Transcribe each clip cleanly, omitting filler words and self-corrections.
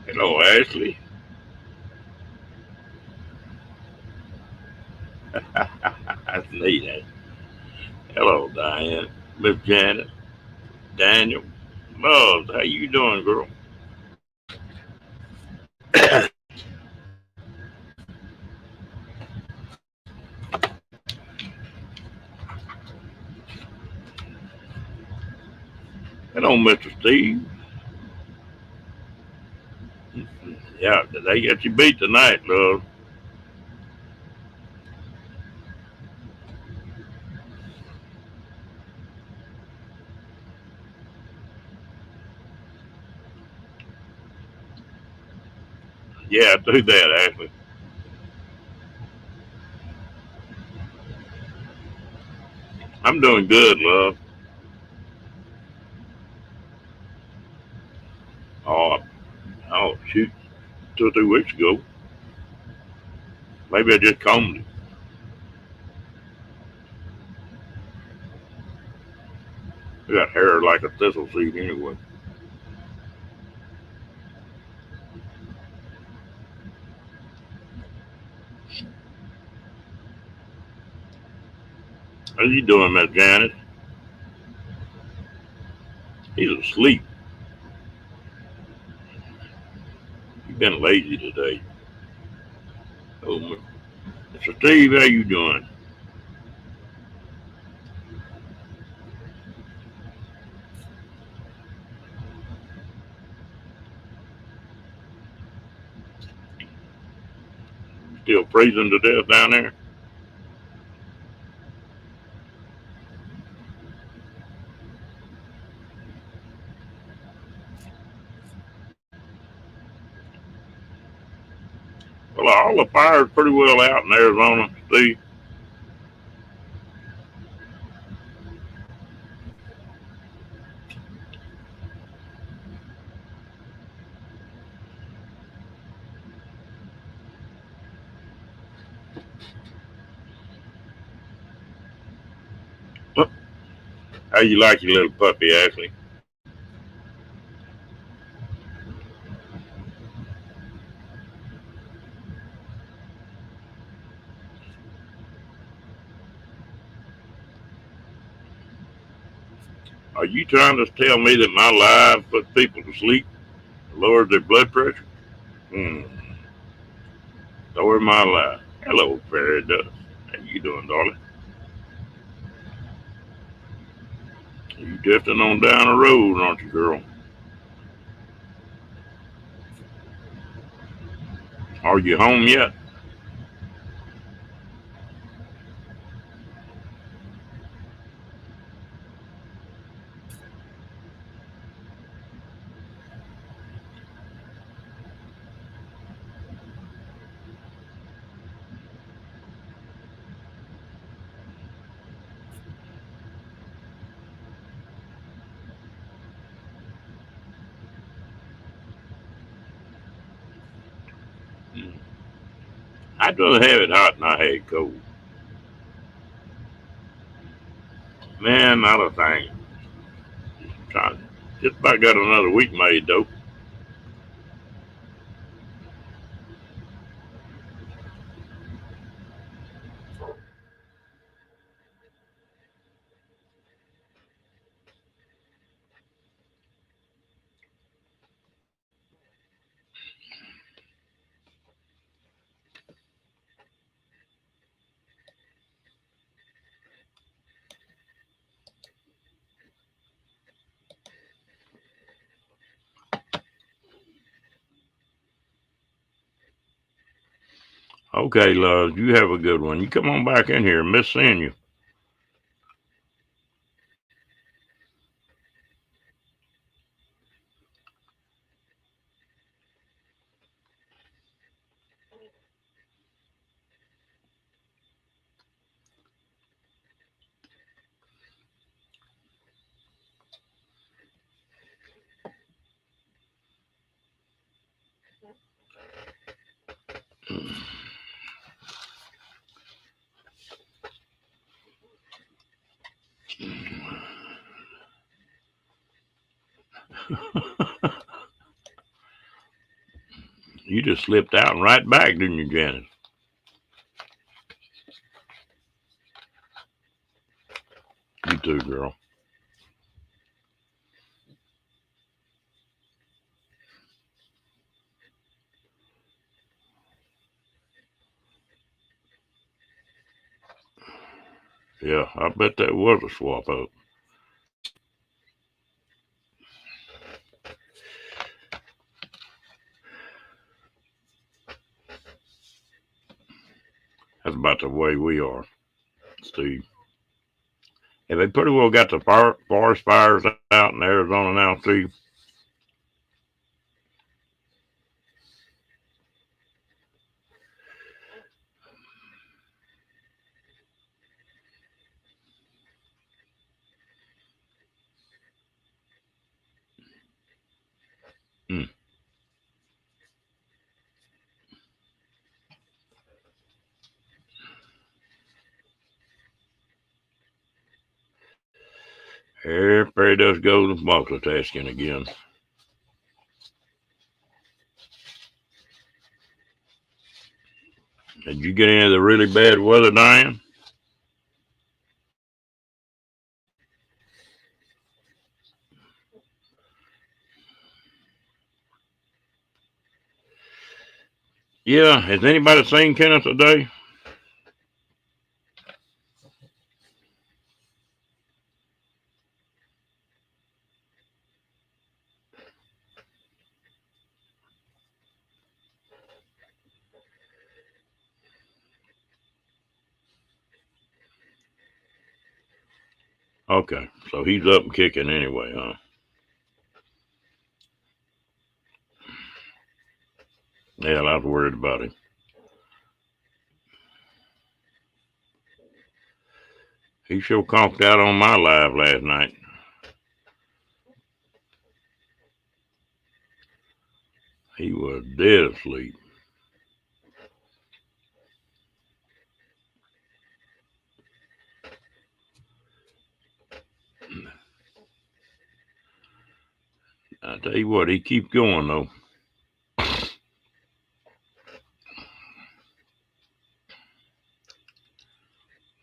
Hello, Ashley. That's neat. Hello, Diane. Miss Janet. Daniel. Love, how you doing, girl? Hello, Mr. Steve. Yeah, they got you beat tonight, love. Yeah, do that, Ashley. I'm doing good, love. Oh, oh, shoot, 2 or 3 weeks ago. Maybe I just combed it. I got hair like a thistle seed anyway. How you doing, Miss Janet? He's asleep. You've been lazy today. Oh, Mr. Steve, how you doing? Still freezing to death down there? Well, all the fire's pretty well out in Arizona, Steve. How you like your little puppy, Ashley? Are you trying to tell me that my lies put people to sleep, lowers their blood pressure? Hmm. Story of my life. Hello, fairy dust. How you doing, darling? You drifting on down the road, aren't you, girl? Are you home yet? Hmm. I'd rather have it hot than I had it cold. Man, not a thing. Trying, just about got another week made, though. Okay, love, you have a good one. You come on back in here. Miss seeing you. You just slipped out and right back, didn't you, Janice? You too, girl. Yeah, I bet that was a swap up. That's about the way we are, Steve. Yeah, they pretty well got the forest fires out in Arizona now, Steve. Mm. Everybody does go to multitasking again. Did you get any of the really bad weather, Diane? Yeah, has anybody seen Kenneth today? Okay, so he's up and kicking anyway, huh? Yeah, I was worried about him. He sure conked out on my live last night. He was dead asleep. I tell you what, he keeps going though.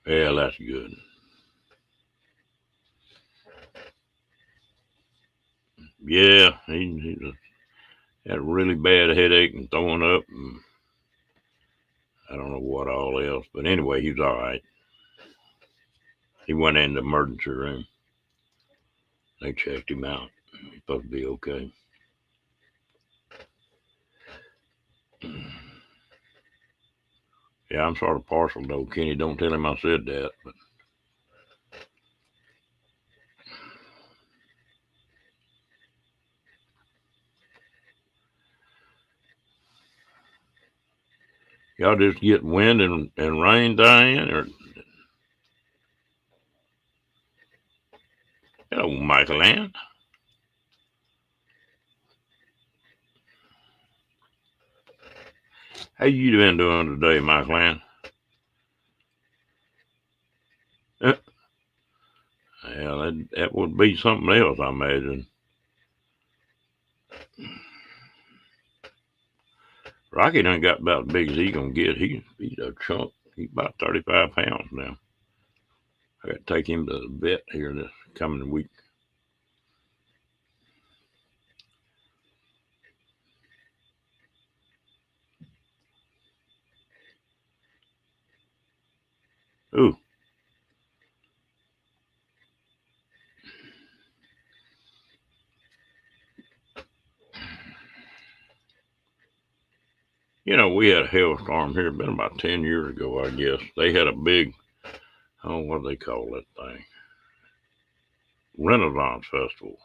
Yeah, that's good. Yeah, he had a really bad headache and throwing up, and I don't know what all else. But anyway, he was all right. He went in the emergency room. They checked him out. He's supposed to be okay. Yeah, I'm sort of partial though. Kenny, don't tell him I said that. But y'all just get wind and rain, Diane, or hello, Michael Ann. How you been doing today, Michael Ann? Yeah, that would be something else, I imagine. Rocky done got about as big as he gonna get. He's a chunk. He's about 35 pounds now. I got to take him to the vet here this coming week. Ooh, we had a hailstorm here, been about 10 years ago, I guess. They had a big, oh, what do they call that thing? Renaissance Festival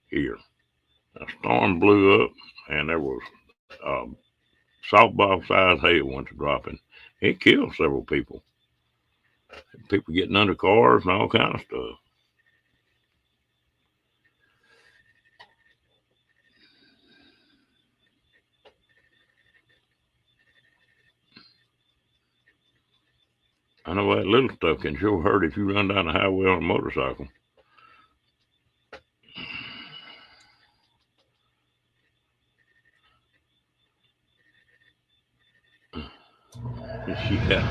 here. A storm blew up, and there was softball sized hail went to dropping. It killed several people. People getting under cars and all kind of stuff. I know that little stuff can sure hurt if you run down the highway on a motorcycle. Yeah.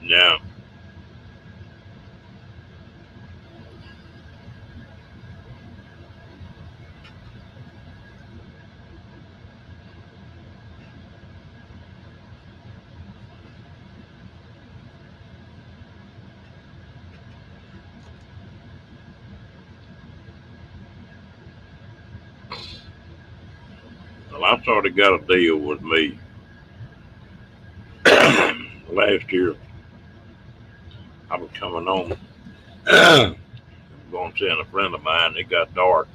Now, well, I sort of got a deal with me last year. I was coming home, going to see a friend of mine. It got dark,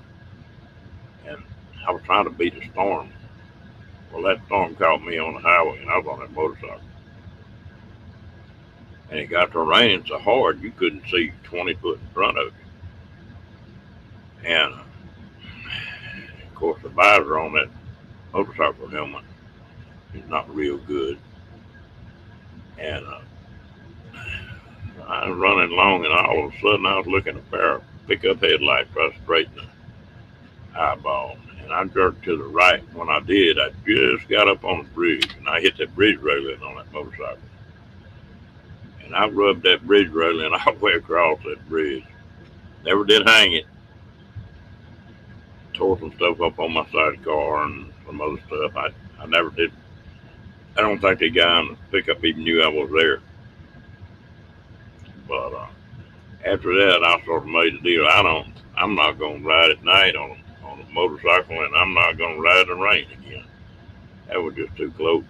and I was trying to beat a storm. Well, that storm caught me on the highway, and I was on that motorcycle. And it got to raining so hard you couldn't see 20 foot in front of you. And of course, the visor on that motorcycle helmet is not real good. And I was running along, and all of a sudden I was looking at a pair of pickup headlights right straight in the eyeball. And I jerked to the right. When I did, I just got up on the bridge, and I hit that bridge railing on that motorcycle. And I rubbed that bridge railing all the way across that bridge. Never did hang it. Tore some stuff up on my side of the car and some other stuff. I never did. I don't think the guy in the pickup even knew I was there. But after that, I sort of made a deal. I'm not going to ride at night on a motorcycle, and I'm not going to ride in the rain again. That was just too close.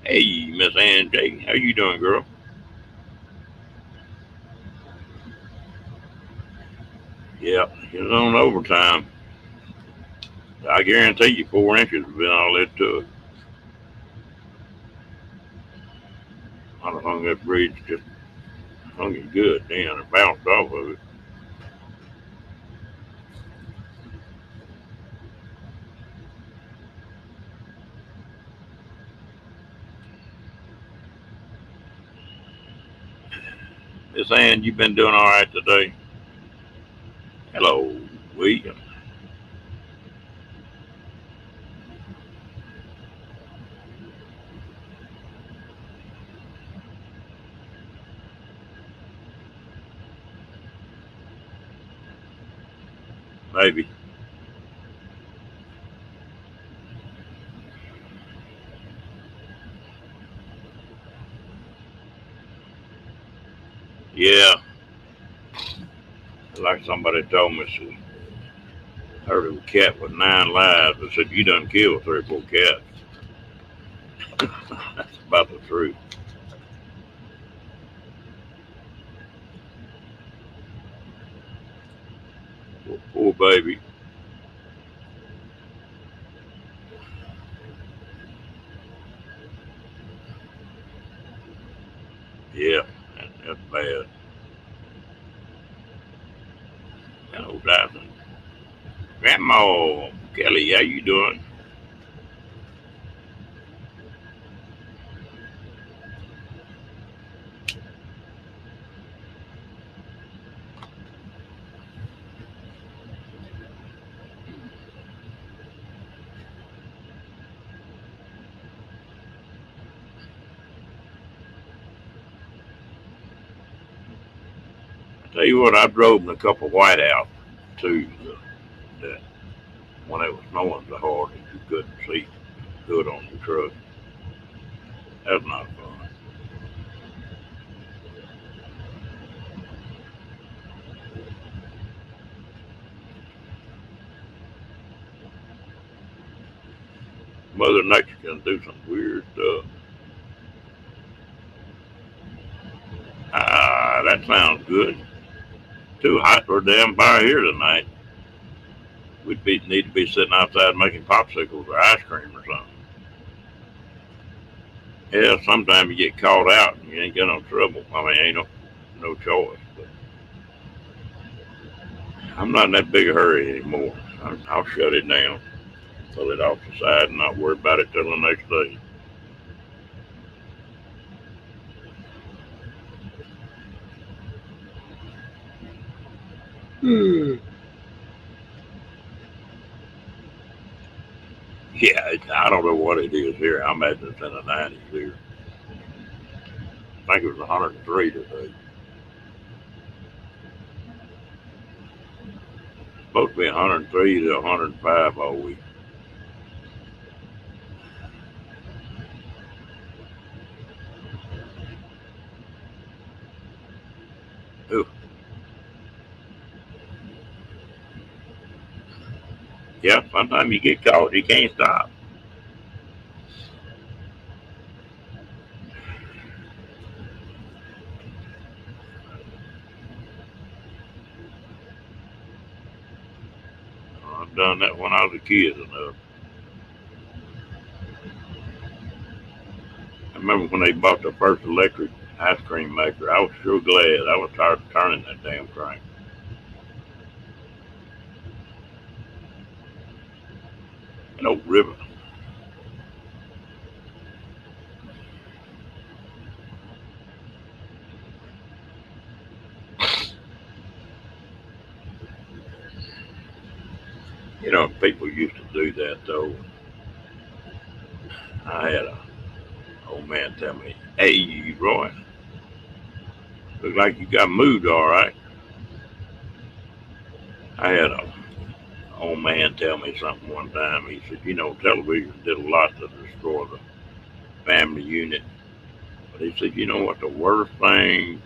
Hey, Miss Ann J, how you doing, girl? Yeah, it's on overtime. I guarantee you 4 inches has been all that to it. I don't hung that bridge just hung it good then and bounced off of it. Miss Ann, you been doing all right today? Hello, William. Maybe. Yeah, like somebody told me, she heard of a cat with 9 lives. I said, you done killed 3 or 4 cats. That's about the truth. Poor baby. Yeah, that's bad. Hello, Dyson. Grandma Kelly, how you doing? Tell you what, I drove in a couple of whiteouts too. That when it was snowing so hard that you couldn't see good on the truck. That's not fun. Mother Nature can do some weird stuff. that sounds good. Too hot for a damn fire here tonight. Need to be sitting outside making popsicles or ice cream or something. Yeah, sometimes you get caught out and you ain't got no trouble. I mean, ain't no choice. But I'm not in that big a hurry anymore. I'll shut it down, pull it off the side, and not worry about it till the next day. Yeah, I don't know what it is here. I imagine it's in the 90s here. I think it was 103 today. Supposed to be 103 to 105 all week. Ooh, yeah, sometimes you get caught, you can't stop. I've done that when I was a kid enough. I remember when they bought the first electric ice cream maker. I was sure glad. I was tired of turning that damn crank. An old river. You know, people used to do that though. I had a old man tell me, "Hey, Roy, look like you got moved all right." I had a old man tell me something one time. He said, "You know, television did a lot to destroy the family unit." But he said, "You know what the worst thing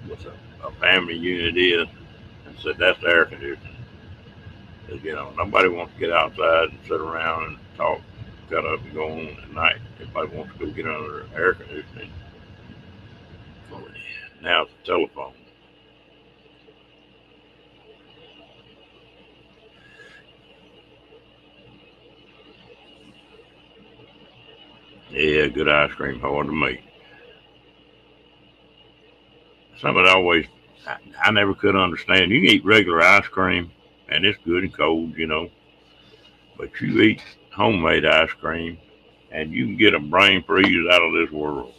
with a family unit is?" And said, "That's the air conditioning. 'Cause, you know, nobody wants to get outside and sit around and talk, cut up and go on at night. Everybody wants to go get under the air conditioning. Now it's the telephone." Yeah, good ice cream, hard to make. Something I never could understand. You can eat regular ice cream, and it's good and cold, you know, but you eat homemade ice cream, and you can get a brain freeze out of this world.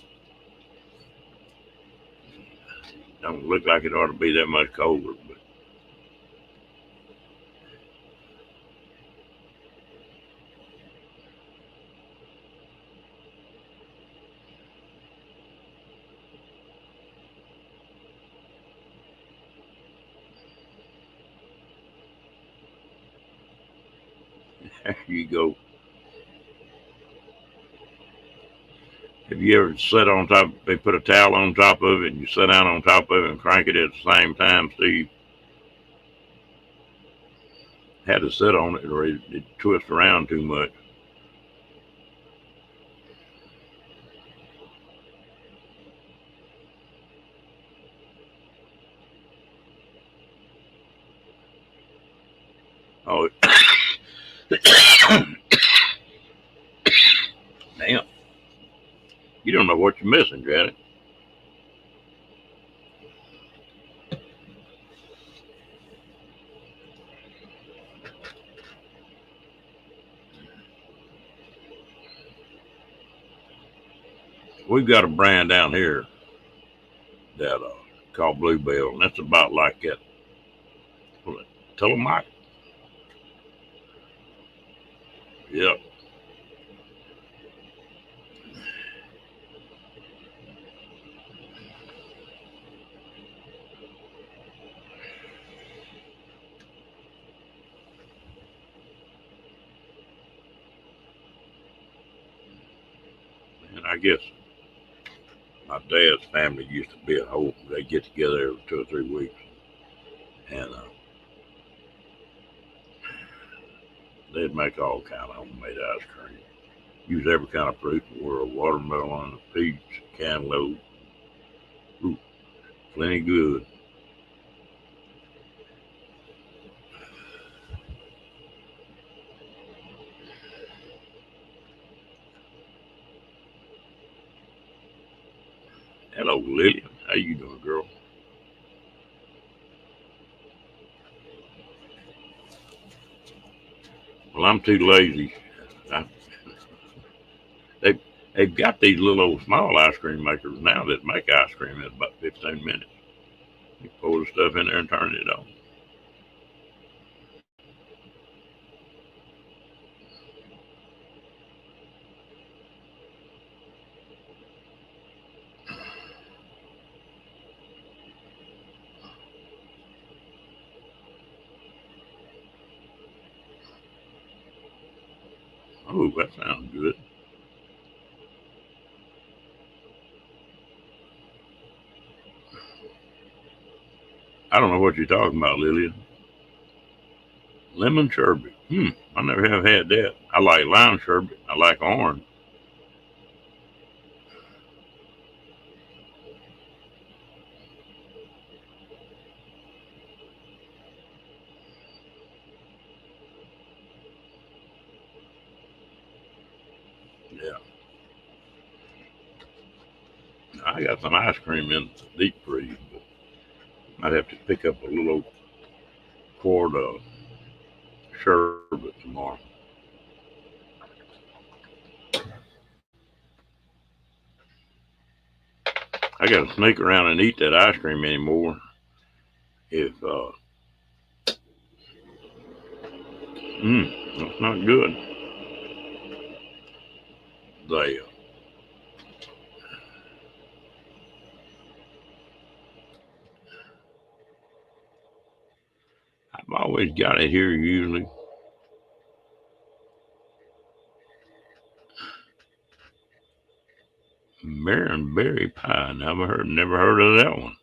Don't look like it ought to be that much colder, but there you go. Have you ever sat on top? They put a towel on top of it, and you sit down on top of it and crank it at the same time. Steve had to sit on it, or it twists around too much. Oh, damn! You don't know what you're missing, Janet. We've got a brand down here that called Bluebell, and that's about like that. Telemach. Yep. And I guess my dad's family used to be a whole. They get together every 2 or 3 weeks, and they'd make all kind of homemade ice cream. Use every kind of fruit in the world: watermelon, peach, cantaloupe, ooh, Plenty good. Hello, Lillian. How you doing, girl? Well, I'm too lazy. I, they they've got these little old small ice cream makers now that make ice cream in about 15 minutes. You pour the stuff in there and turn it on. Oh, that sounds good. I don't know what you're talking about, Lillian. Lemon sherbet. I never have had that. I like lime sherbet. I like orange. Yeah. I got some ice cream in the deep freeze, but I'd have to pick up a little quart of sherbet tomorrow. I got to sneak around and eat that ice cream anymore. If that's not good. They I've always got it here usually. Berry pie. Never heard of that one.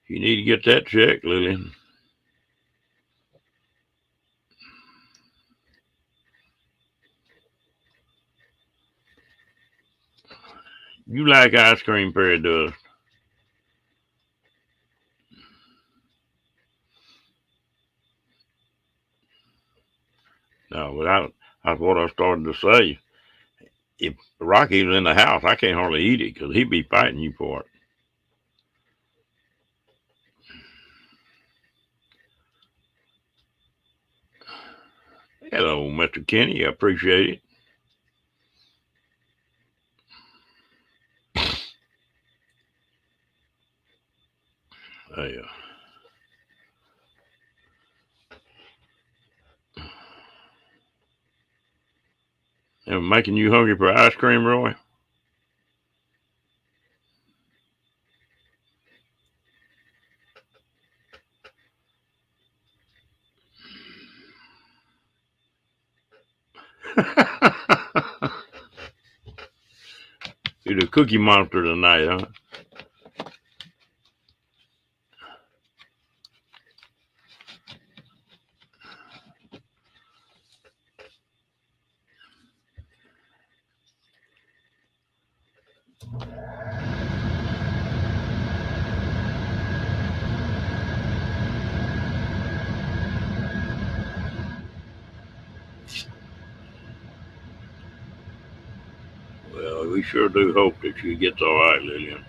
You need to get that checked, Lillian. You like ice cream, Perry does. No, that's what I started to say. If Rocky was in the house, I can't hardly eat it because he'd be fighting you for it. Hello, Mr. Kenny. I appreciate it. Hey, am I making you hungry for ice cream, Roy? You're the cookie monster tonight, huh? Well, we sure do hope that she gets all right, Lillian.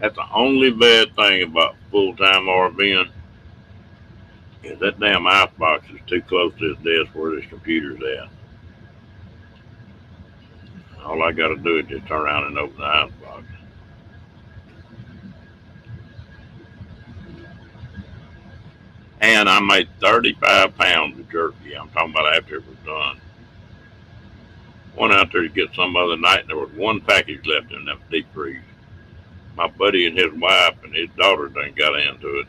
That's the only bad thing about full-time RVing is that damn icebox is too close to his desk where his computer's at. All I got to do is just turn around and open the icebox. And I made 35 pounds of jerky. I'm talking about after it was done. Went out there to get some other night, and there was one package left in that deep freeze. My buddy and his wife and his daughter done got into it.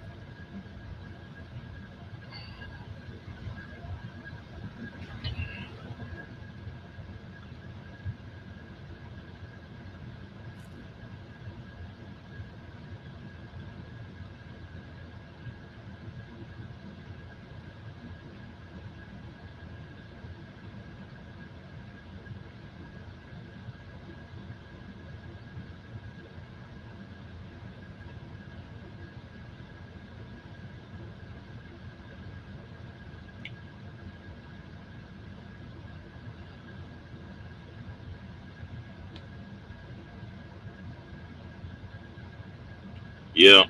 Yeah.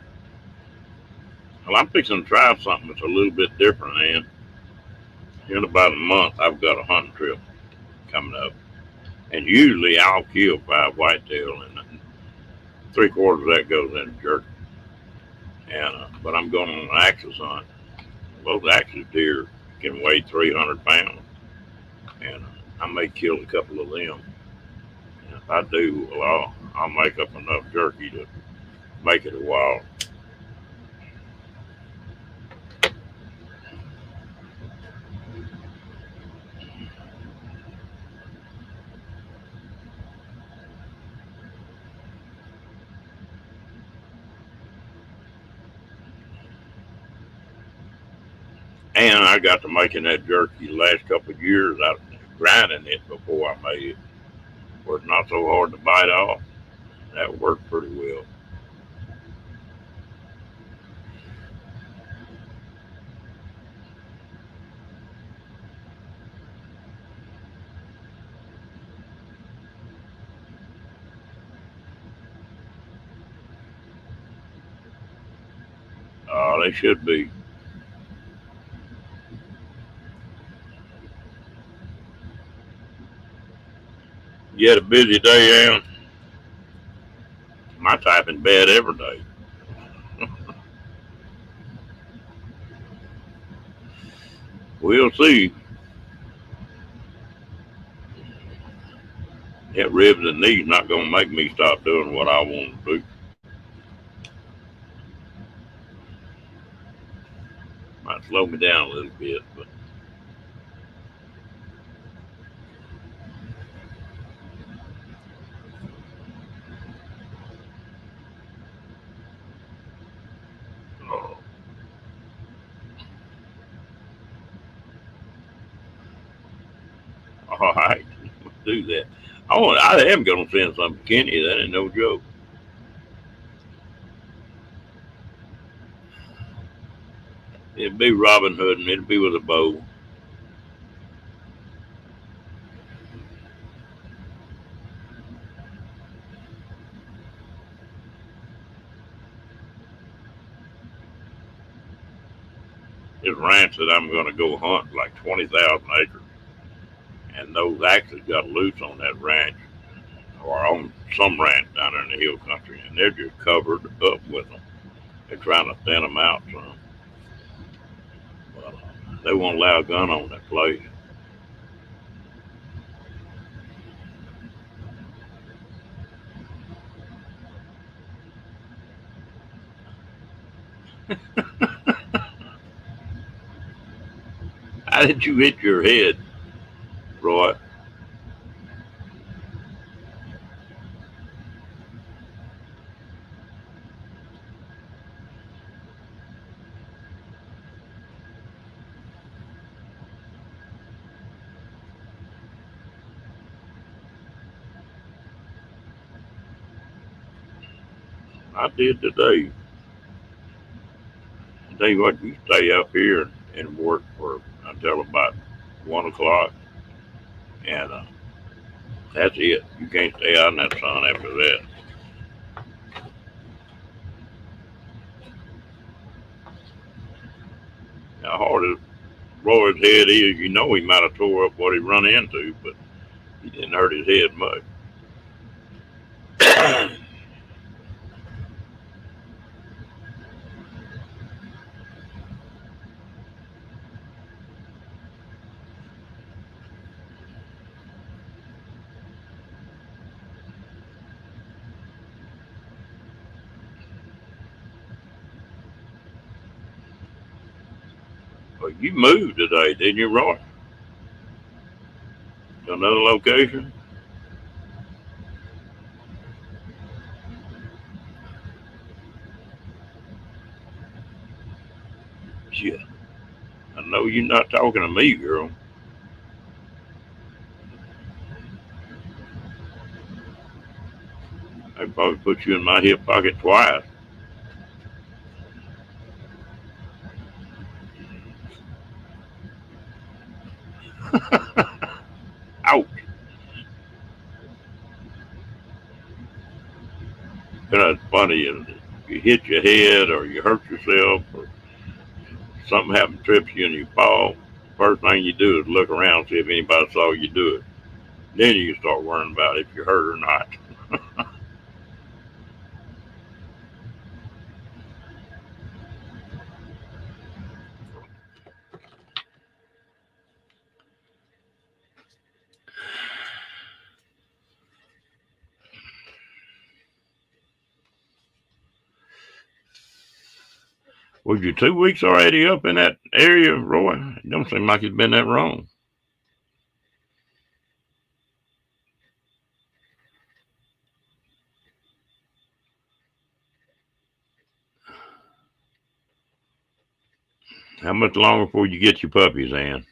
Well, I'm fixing to try something that's a little bit different, and in about a month, I've got a hunting trip coming up. And usually I'll kill 5 whitetail, and 3/4 of that goes into jerky. And but I'm going on an axis hunt. Those axis deer can weigh 300 pounds, and I may kill a couple of them. And if I do, well, I'll make up enough jerky to make it a while. And I got to making that jerky the last couple of years. I was grinding it before I made it, where it's not so hard to bite off. That worked pretty well. They should be. You had a busy day, Aaron. My typing bad every day. We'll see. That ribs and knees not gonna make me stop doing what I want to do. Might slow me down a little bit, but uh, all right, let's do that. I am gonna send something to Kenny. That ain't no joke. It'd be Robin Hood, and it'd be with a bow. This ranch that I'm gonna go hunt like 20,000 acres, and those actually got loose on that ranch or on some ranch down there in the hill country, and they're just covered up with them. They're trying to thin them out some, but they won't allow a gun on that place. How did you hit your head, Roy? I did today. I tell you what, you stay up here and work for until about 1 o'clock, and that's it. You can't stay out in that sun after that. How hard as Roy's head is, you know he might have tore up what he run into, but he didn't hurt his head much. Well, you moved today, didn't you, Roy? To another location? Shit. I know you're not talking to me, girl. I probably put you in my hip pocket twice. Ouch. You know, it's funny. you hit your head or you hurt yourself or something happened, trips you and you fall, first thing you do is look around, see if anybody saw you do it. Then you start worrying about if you're hurt or not. Was you 2 weeks already up in that area, Roy? It don't seem like it's been that wrong. How much longer before you get your puppies, Ann?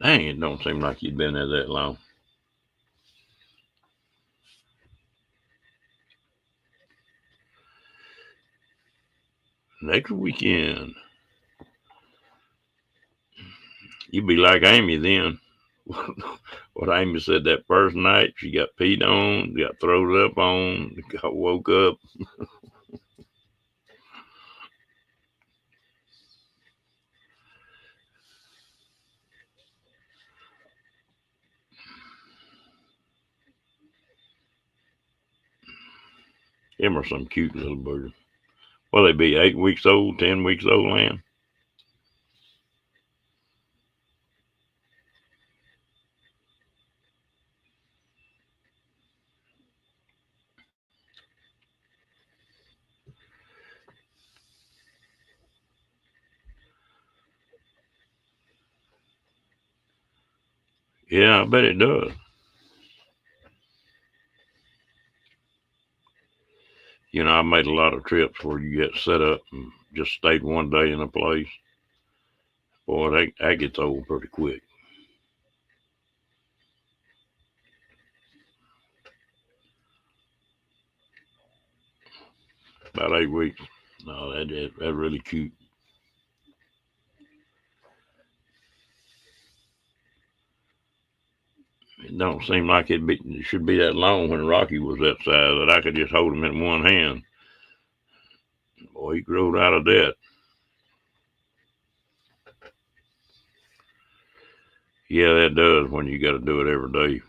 Dang, it don't seem like you've been there that long. Next weekend, you be like Amy then. What Amy said that first night, she got peed on, got thrown up on, got woke up. Them are some cute little birds. Well, they be 8 weeks old, 10 weeks old, Ann. Yeah, I bet it does. I made a lot of trips where you get set up and just stayed one day in a place. Boy, that gets old pretty quick. About 8 weeks. No, that really cute. It don't seem like it should be that long when Rocky was that size that I could just hold him in one hand. Boy, he growed out of that. Yeah, that does when you got to do it every day.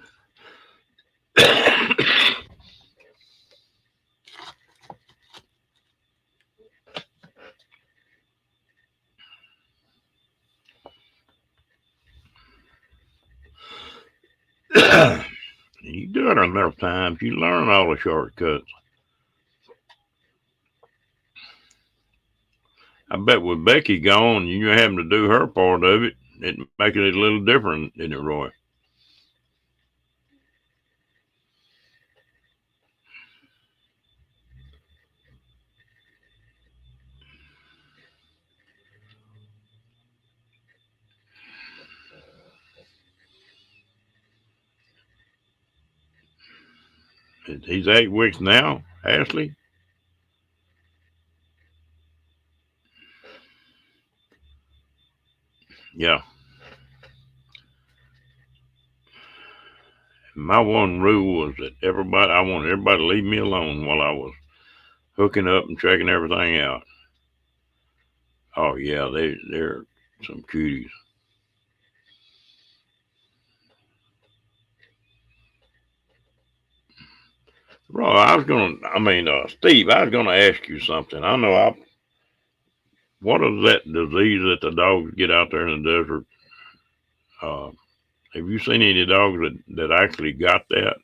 You do it enough times, you learn all the shortcuts. I bet with Becky gone, you having to do her part of it, it making it a little different, isn't it, Roy? He's 8 weeks now, Ashley. Yeah. My one rule was that I wanted everybody to leave me alone while I was hooking up and checking everything out. Oh yeah, they're some cuties. Bro, Steve, I was gonna ask you something. I know what is that disease that the dogs get out there in the desert? Uh, have you seen any dogs that actually got that?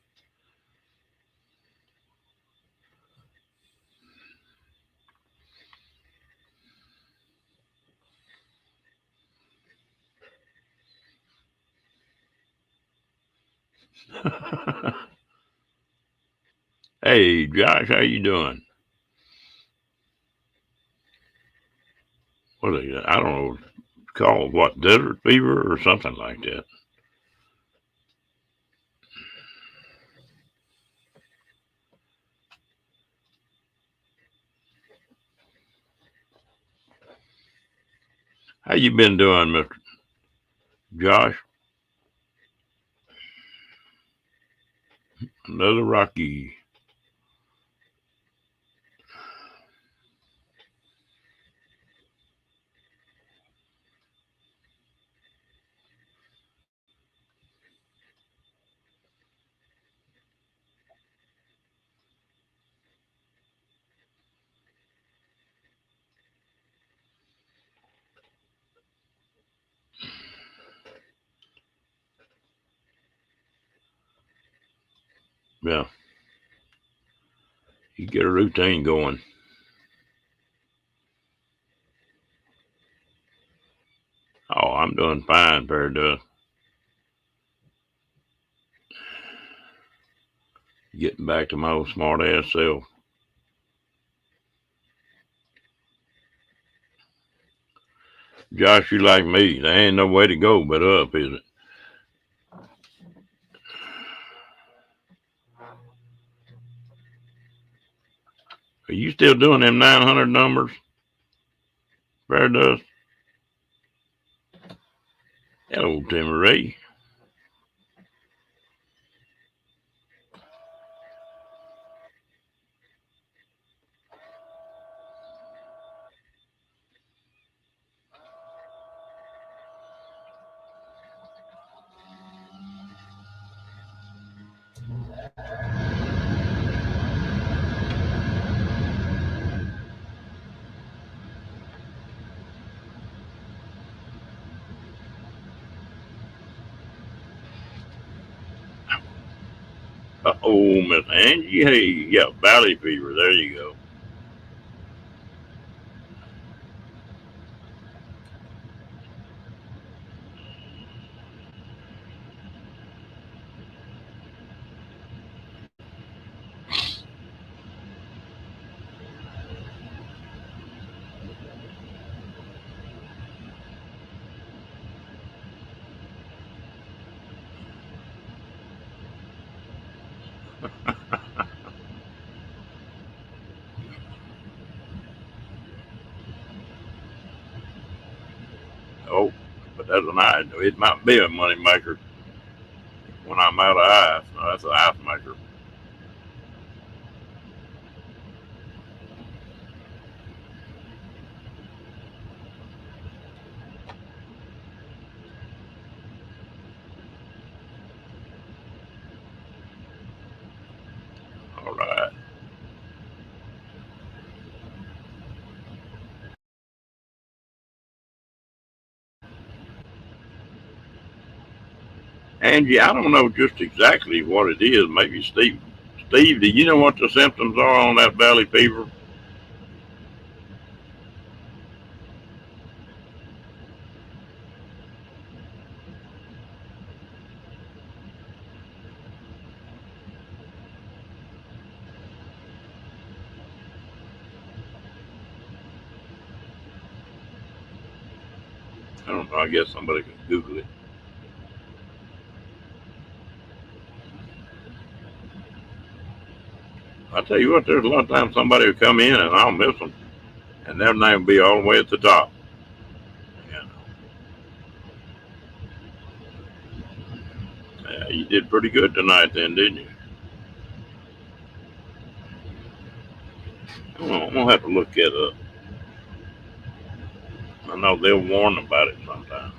Hey, Josh, how you doing? What is it? I don't know. It's called what? Desert fever or something like that. How you been doing, Mr. Josh? Another Rocky. Yeah, you get a routine going. Oh, I'm doing fine, Paradise. Getting back to my old smart ass self. Josh, you like me. There ain't no way to go but up, is it? Are you still doing them 900 numbers, Paradise? Hello, Timmy Ray. Oh, Miss Angie. Hey, yeah, valley fever. There you go. Oh, but that's an eye. It might be a money maker when I'm out of ice. No, that's an ice maker. All right. Angie, I don't know just exactly what it is. Maybe Steve. Steve, do you know what the symptoms are on that valley fever? I don't know. I guess somebody can Google it. I tell you what, there's a lot of times somebody will come in and I'll miss them, and their name will be all the way at the top. Yeah, yeah, you did pretty good tonight, then, didn't you? I'm gonna have to look it up. I know they'll warn about it sometimes,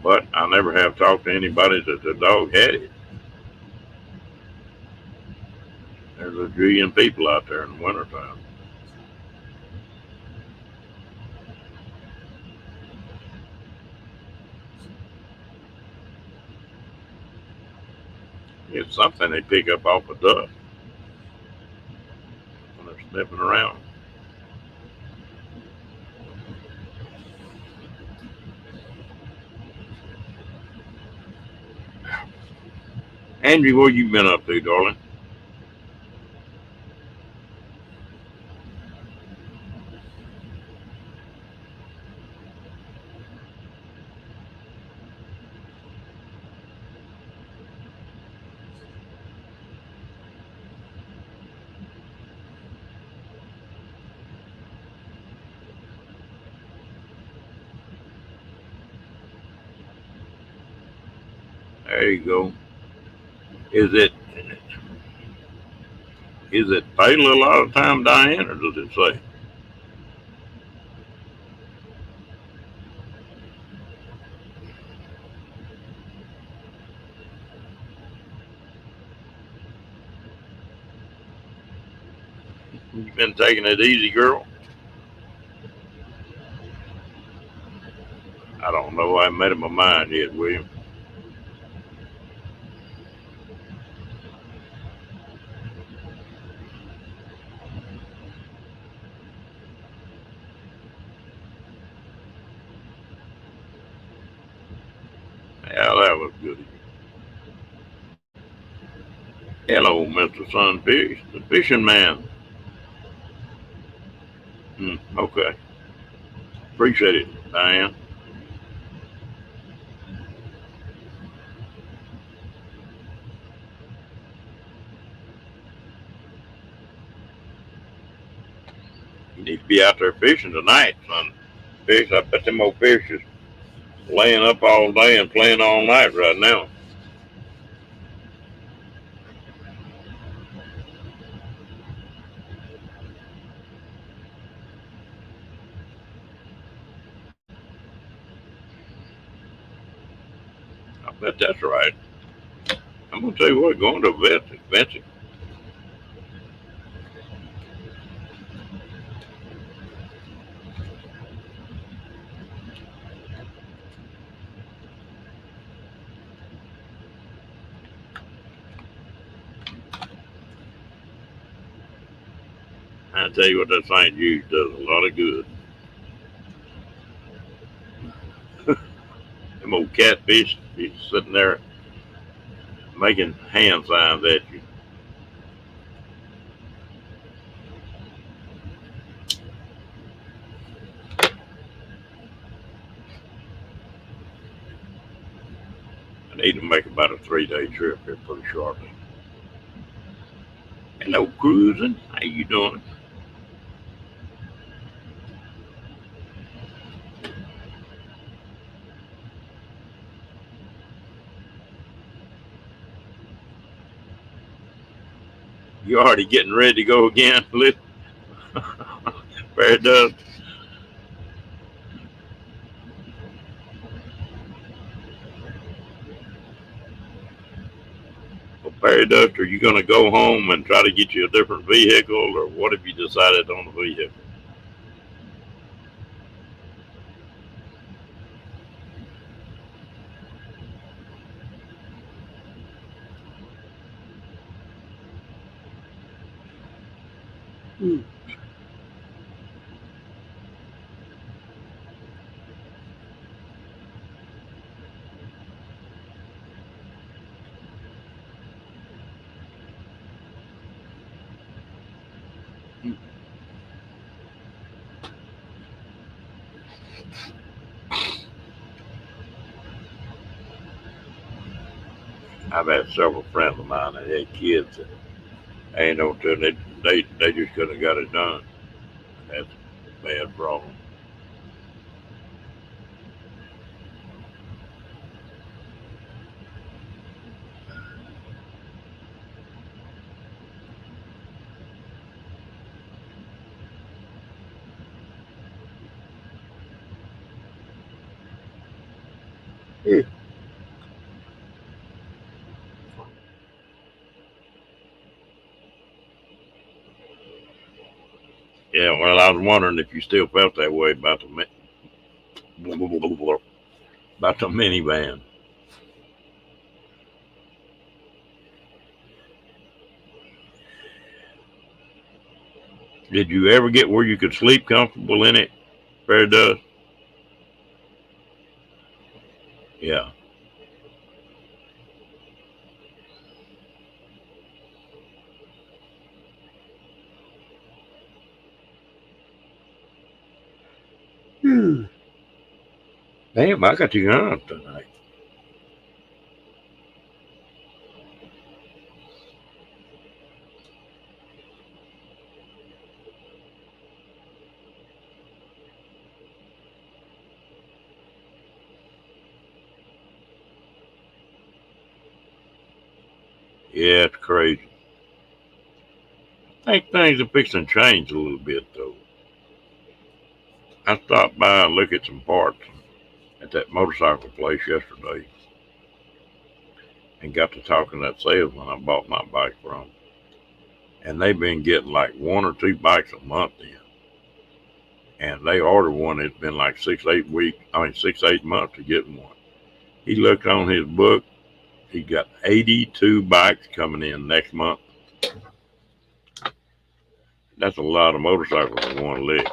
but I never have talked to anybody that the dog had it. There's a zillion people out there in the wintertime. It's something they pick up off of dust when they're sniffing around. Angie, what you been up to, darling? There you go. Is it fatal a lot of time, Diane, or does it say? You been taking it easy, girl? I don't know. I haven't made up my mind yet, William. Yeah, that was good. Hello, Mr. Sunfish, the fishing man. Okay. Appreciate it, Diane. You need to be out there fishing tonight, Sunfish. I bet them old fish is laying up all day and playing all night right now. I bet that's right. I'm gonna tell you what, going to a vet's expensive. I tell you what, that St. Jude does a lot of good. Them old catfish be sitting there making hand signs at you. I need to make about a 3-day trip here pretty shortly. Hello, cruising. How you doing? You already getting ready to go again? Fair does. Well, Fairy Dust, are you going to go home and try to get you a different vehicle, or what have you decided on the vehicle? Hmm. I've had several friends of mine that had kids that ain't no telling they just couldn't have got it done. That's a bad problem. Yeah. Yeah, well, I was wondering if you still felt that way about about the minivan. Did you ever get where you could sleep comfortable in it? Fair does. Yeah. Hmm. Damn, I got you on tonight. Yeah, it's crazy. I think things are fixing to change a little bit though. I stopped by and looked at some parts at that motorcycle place yesterday and got to talking to that salesman I bought my bike from. And they've been getting like one or two bikes a month in. And they ordered one. It's been like 6, 8 weeks. I mean 6, 8 months to get one. He looked on his book. He got 82 bikes coming in next month. That's a lot of motorcycles in one leg.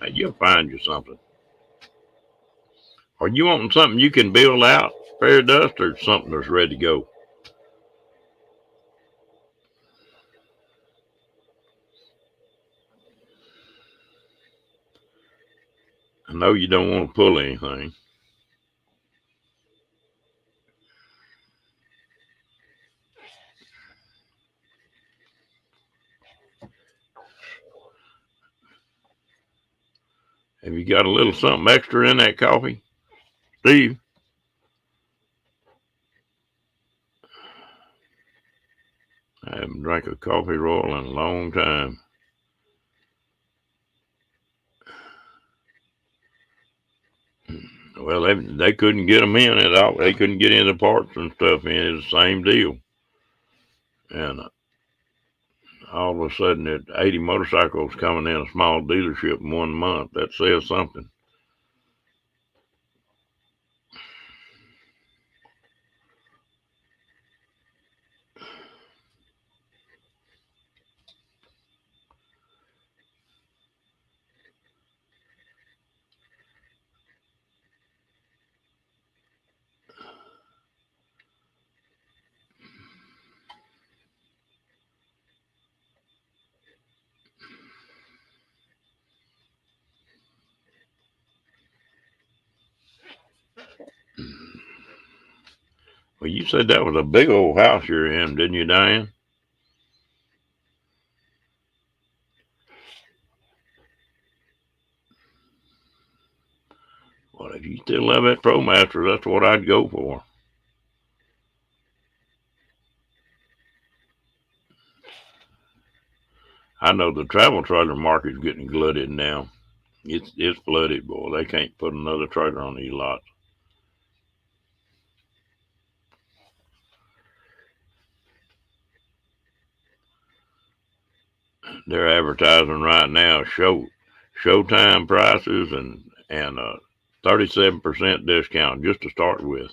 Hey, you'll find you something. Are you wanting something you can build out, fairy dust, or something that's ready to go? I know you don't want to pull anything. Have you got a little something extra in that coffee, Steve? I haven't drank a coffee royal in a long time. Well, they couldn't get them in at all. They couldn't get any parts and stuff in. It's the same deal. And all of a sudden, at 80 motorcycles coming in a small dealership in 1 month, that says something. Well, you said that was a big old house you're in, didn't you, Diane? Well, if you still have that ProMaster, that's what I'd go for. I know the travel trailer market's getting glutted now. It's flooded, boy. They can't put another trailer on these lots. They're advertising right now showtime prices and 37% discount just to start with.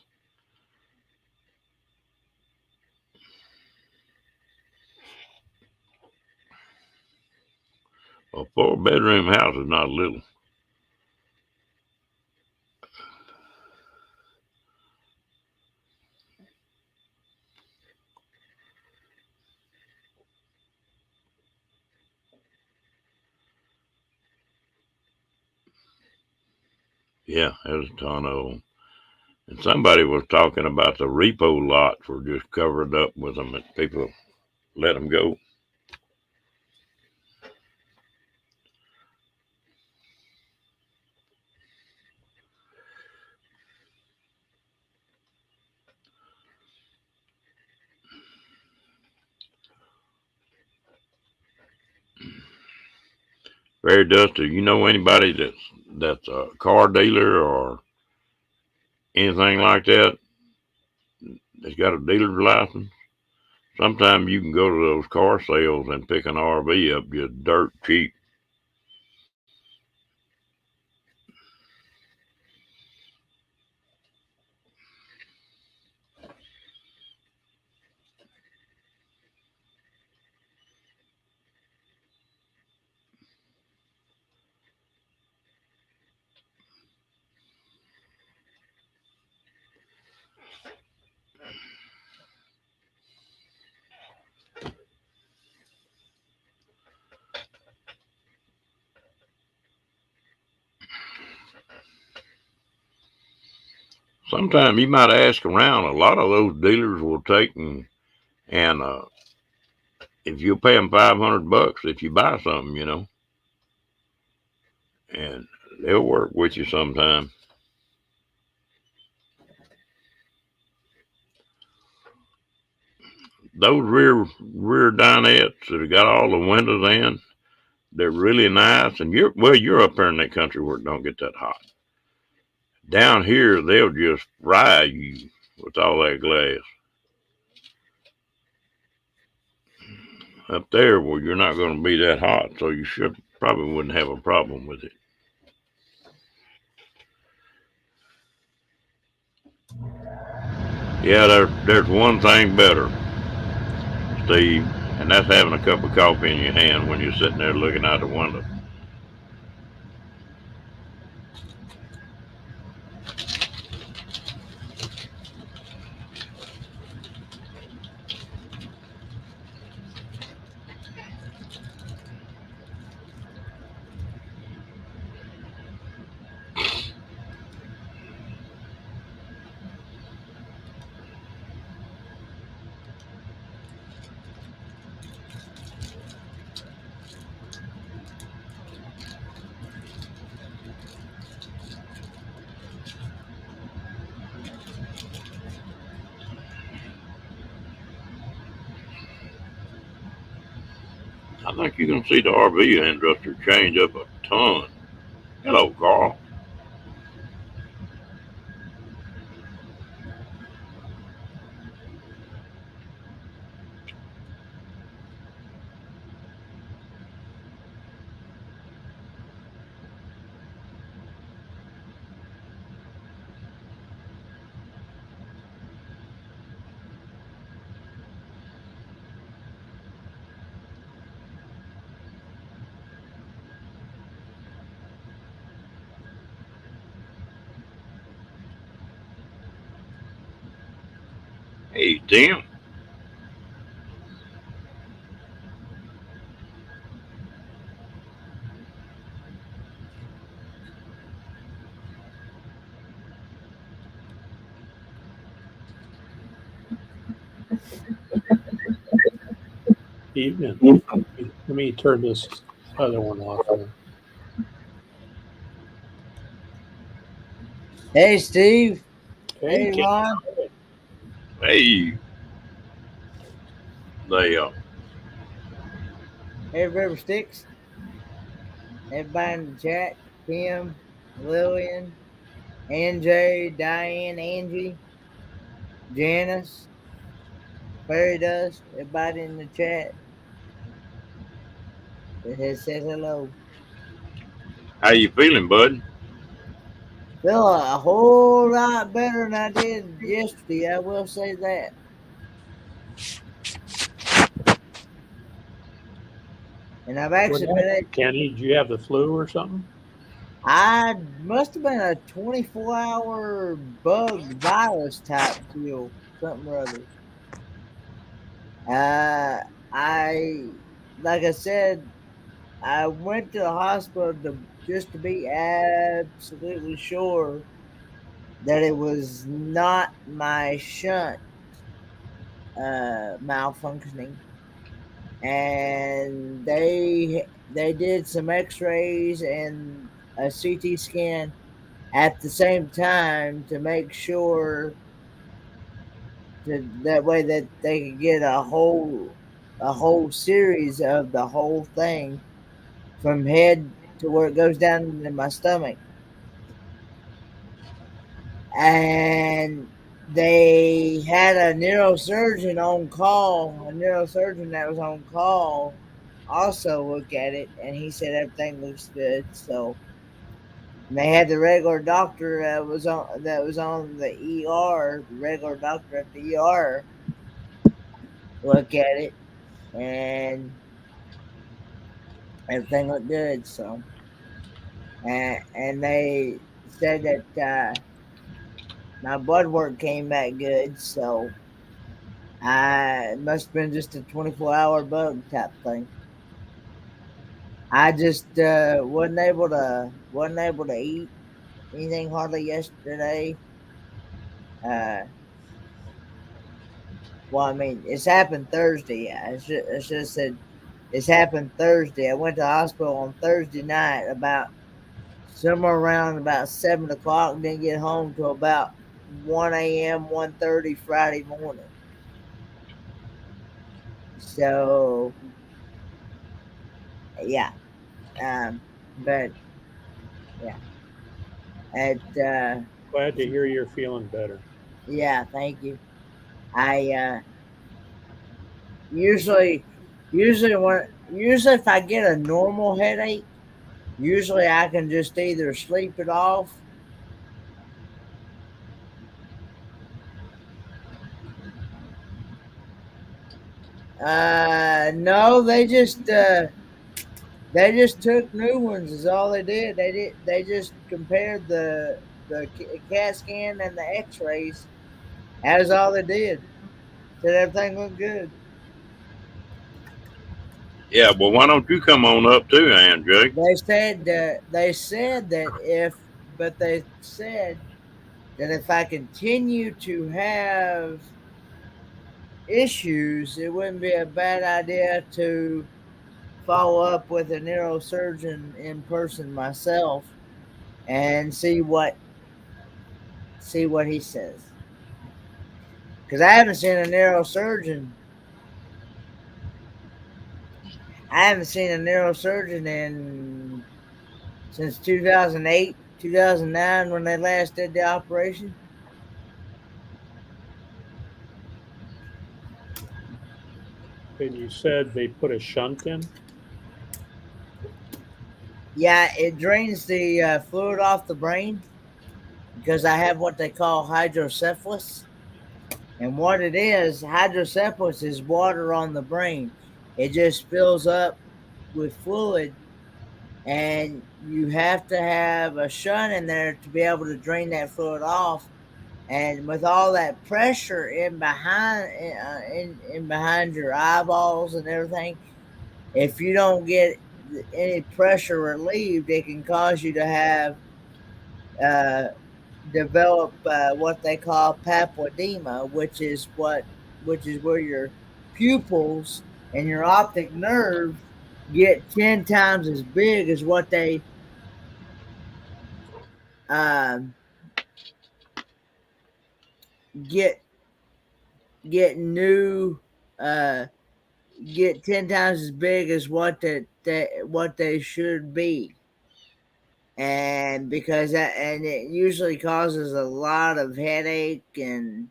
A 4 bedroom house is not little. Yeah, there's a ton of them. And somebody was talking about the repo lots were just covered up with them, and people let them go. Very dusty. You know anybody that's a car dealer or anything like that that's got a dealer's license? Sometimes you can go to those car sales and pick an RV up just dirt cheap. Sometimes you might ask around. A lot of those dealers will take and if you pay them $500 if you buy something, and they'll work with you sometime. Those rear dinettes that have got all the windows in, they're really nice. And you're up there in that country where it don't get that hot. Down here, they'll just fry you with all that glass. Up there, well, you're not going to be that hot, so you probably wouldn't have a problem with it. Yeah, there's one thing better, Steve, and that's having a cup of coffee in your hand when you're sitting there looking out the window. I think you're going to see the RV industry change up a ton. Hello, Carl. Hey, Tim. Evening. Let me turn this other one off here. Hey, Steve. Hey, Hey, Ron. Hey. They Hey, River Sticks. Everybody in the chat. Tim, Lillian, NJ, Diane, Angie, Janice, Fairy Dust. Everybody in the chat that has said hello. how you feeling, bud? Feel a whole lot better than I did yesterday. I will say that. And I've actually what been happened, Kenny? Did you have the flu or something? I must have been a 24-hour bug virus type deal, something or other. I, like I said, I went to the hospital just to be absolutely sure that it was not my shunt malfunctioning, and they did some X-rays and a CT scan at the same time to make sure that way that they could get a whole series of the whole thing from head to where it goes down into my stomach. And they had a neurosurgeon on call, a neurosurgeon that was on call also look at it, and he said everything looks good. So and they had the regular doctor that was on the ER, the regular doctor at the ER look at it, and everything looked good. So and they said that my blood work came back good. So it must have been just a 24-hour bug type thing. I just wasn't able to eat anything hardly yesterday. Well, I mean, it's happened Thursday. I should have said it's happened Thursday. I went to the hospital on Thursday night about somewhere around about 7 o'clock. Didn't get home till about 1 a.m., 1:30 Friday morning. So, yeah. But, yeah. Glad to hear you're feeling better. Yeah, thank you. I usually if I get a normal headache, usually I can just either sleep it off. No, they just took new ones. Is all they did. They just compared the CAT scan and the X-rays. That's all they did. Said everything looked good. Yeah, well, why don't you come on up too, Aunt Jake? They said that if I continue to have issues, it wouldn't be a bad idea to follow up with a neurosurgeon in person myself and see what he says. Because I haven't seen a neurosurgeon. Since 2008, 2009 when they last did the operation. And you said they put a shunt in? Yeah, it drains the fluid off the brain because I have what they call hydrocephalus. And what it is, hydrocephalus is water on the brain. It just fills up with fluid, and you have to have a shunt in there to be able to drain that fluid off. And with all that pressure in behind your eyeballs and everything, if you don't get any pressure relieved, it can cause you to have develop what they call papilledema, which is where your pupils and your optic nerve get 10 times as big as what they get new get 10 times as big as what they should be. And it usually causes a lot of headache, and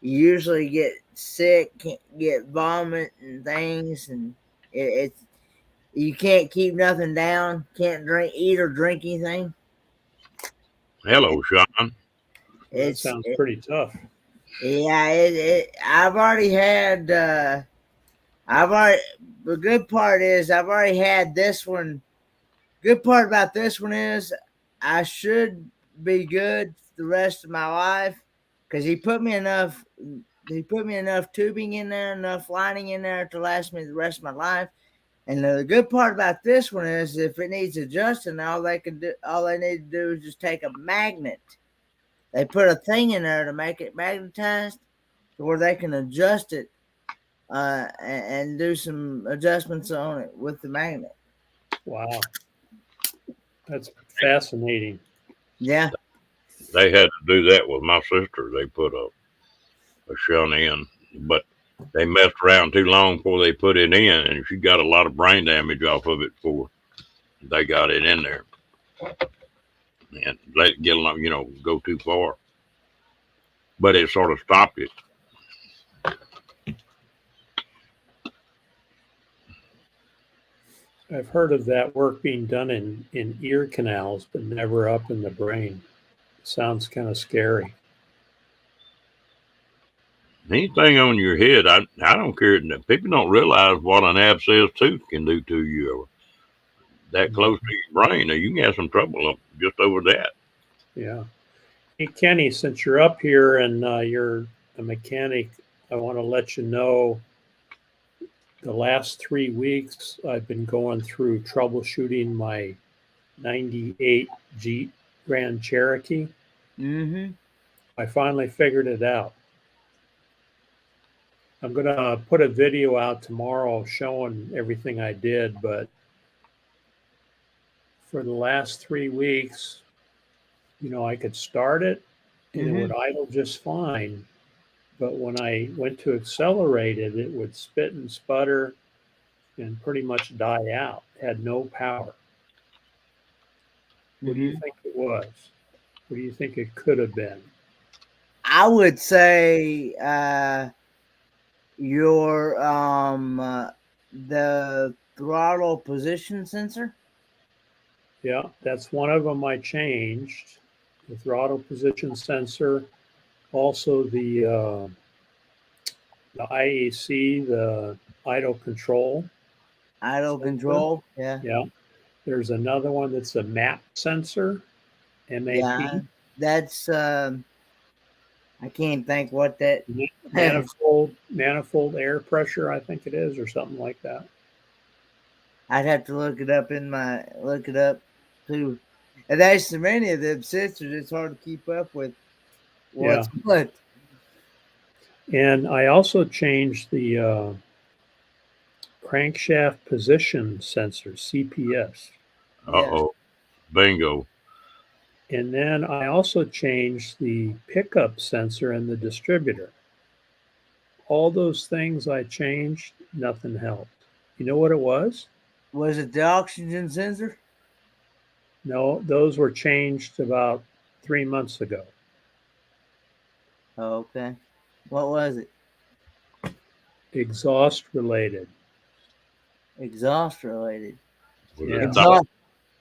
you usually get sick, get vomit and things, and it's you can't keep nothing down, can't eat or drink anything. Hello, Sean. That sounds pretty tough. Yeah, I've already had. The good part is I've already had this one. Good part about this one is I should be good the rest of my life because he put me enough tubing in there, enough lining in there to last me the rest of my life. And the good part about this one is if it needs adjusting, all they need to do is just take a magnet. They put a thing in there to make it magnetized to where they can adjust it and do some adjustments on it with the magnet. Wow. That's fascinating. Yeah. They had to do that with my sister. They put a shunt in, but they messed around too long before they put it in, and she got a lot of brain damage off of it before they got it in there. And let it get along, go too far. But it sort of stopped it. I've heard of that work being done in ear canals, but never up in the brain. Sounds kind of scary. Anything on your head, I don't care. People don't realize what an abscess tooth can do to you. Or that close to your brain, or you can have some trouble just over that. Yeah. Hey, Kenny, since you're up here and you're a mechanic, I want to let you know the last 3 weeks I've been going through troubleshooting my 98 Jeep Grand Cherokee. Mm-hmm. I finally figured it out. I'm going to put a video out tomorrow showing everything I did, but for the last 3 weeks, I could start it and it would idle just fine. But when I went to accelerate it, it would spit and sputter and pretty much die out. It had no power. What do you think it was? What do you think it could have been? I would say your the throttle position sensor. Yeah, that's one of them I changed. The throttle position sensor, also the IAC, the idle control. Idle sensor. control, yeah. Yeah. There's another one that's a MAP sensor, MAP. Yeah, that's I can't think what that manifold air pressure, I think it is, or something like that. I'd have to look it up too. And there's so many of them sensors, it's hard to keep up with what's what. And I also changed the crankshaft position sensor, CPS. Uh-oh. Bingo. And then I also changed the pickup sensor and the distributor. All those things I changed, nothing helped. You know what it was? Was it the oxygen sensor? No, those were changed about 3 months ago. Oh, okay. What was it? Exhaust related. Exhaust related. Yeah.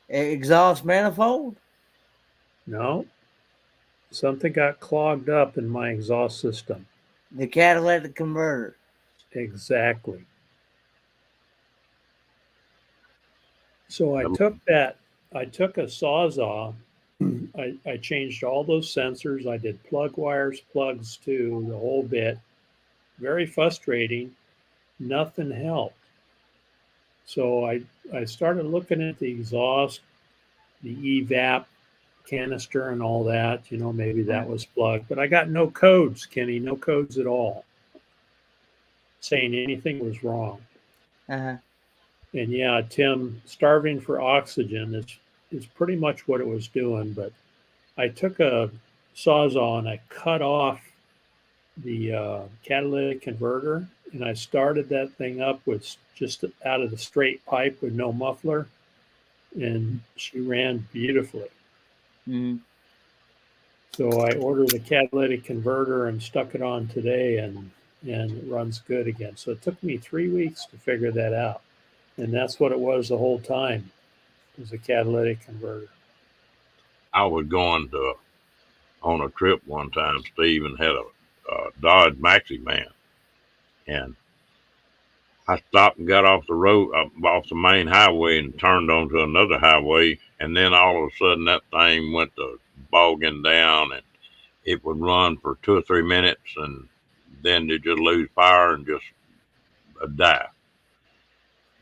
Exhaust manifold? No. Something got clogged up in my exhaust system. The catalytic converter. Exactly. So I took a Sawzall. I changed all those sensors. I did plug wires, plugs too, the whole bit. Very frustrating. Nothing helped. So I started looking at the exhaust, the EVAP canister and all that. Maybe that was plugged. But I got no codes, Kenny, no codes at all saying anything was wrong. Uh-huh. And yeah, Tim, starving for oxygen is pretty much what it was doing. But I took a Sawzall and I cut off the catalytic converter, and I started that thing up with just out of the straight pipe with no muffler, and she ran beautifully. Mm-hmm. So I ordered a catalytic converter and stuck it on today, and it runs good again. So it took me 3 weeks to figure that out. And that's what it was the whole time, was a catalytic converter. I was going on a trip one time, Steve, and had a Dodge Maxi van. And I stopped and got off the road, off the main highway, and turned onto another highway. And then all of a sudden that thing went to bogging down, and it would run for 2 or 3 minutes, and then it just lose power and just die.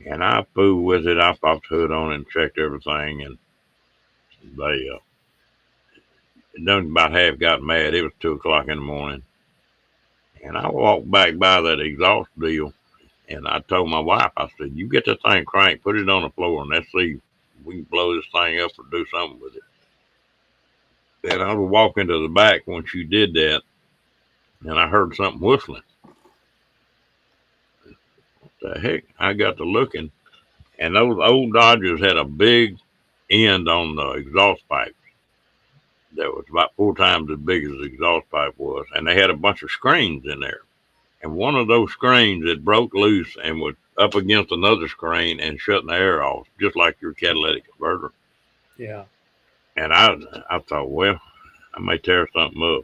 And I fooled with it. I popped the hood on and checked everything, and they done about half got mad. It was 2 o'clock in the morning, and I walked back by that exhaust deal, and I told my wife, I said, "You get that thing cranked, put it on the floor, and let's see if we can blow this thing up or do something with it." And I was walking to the back when she did that, and I heard something whistling. What the heck? I got to looking, and those old Dodgers had a big end on the exhaust pipes that was about 4 times as big as the exhaust pipe was, and they had a bunch of screens in there. And one of those screens had broke loose and was up against another screen and shutting the air off, just like your catalytic converter. Yeah. And I thought, well, I may tear something up.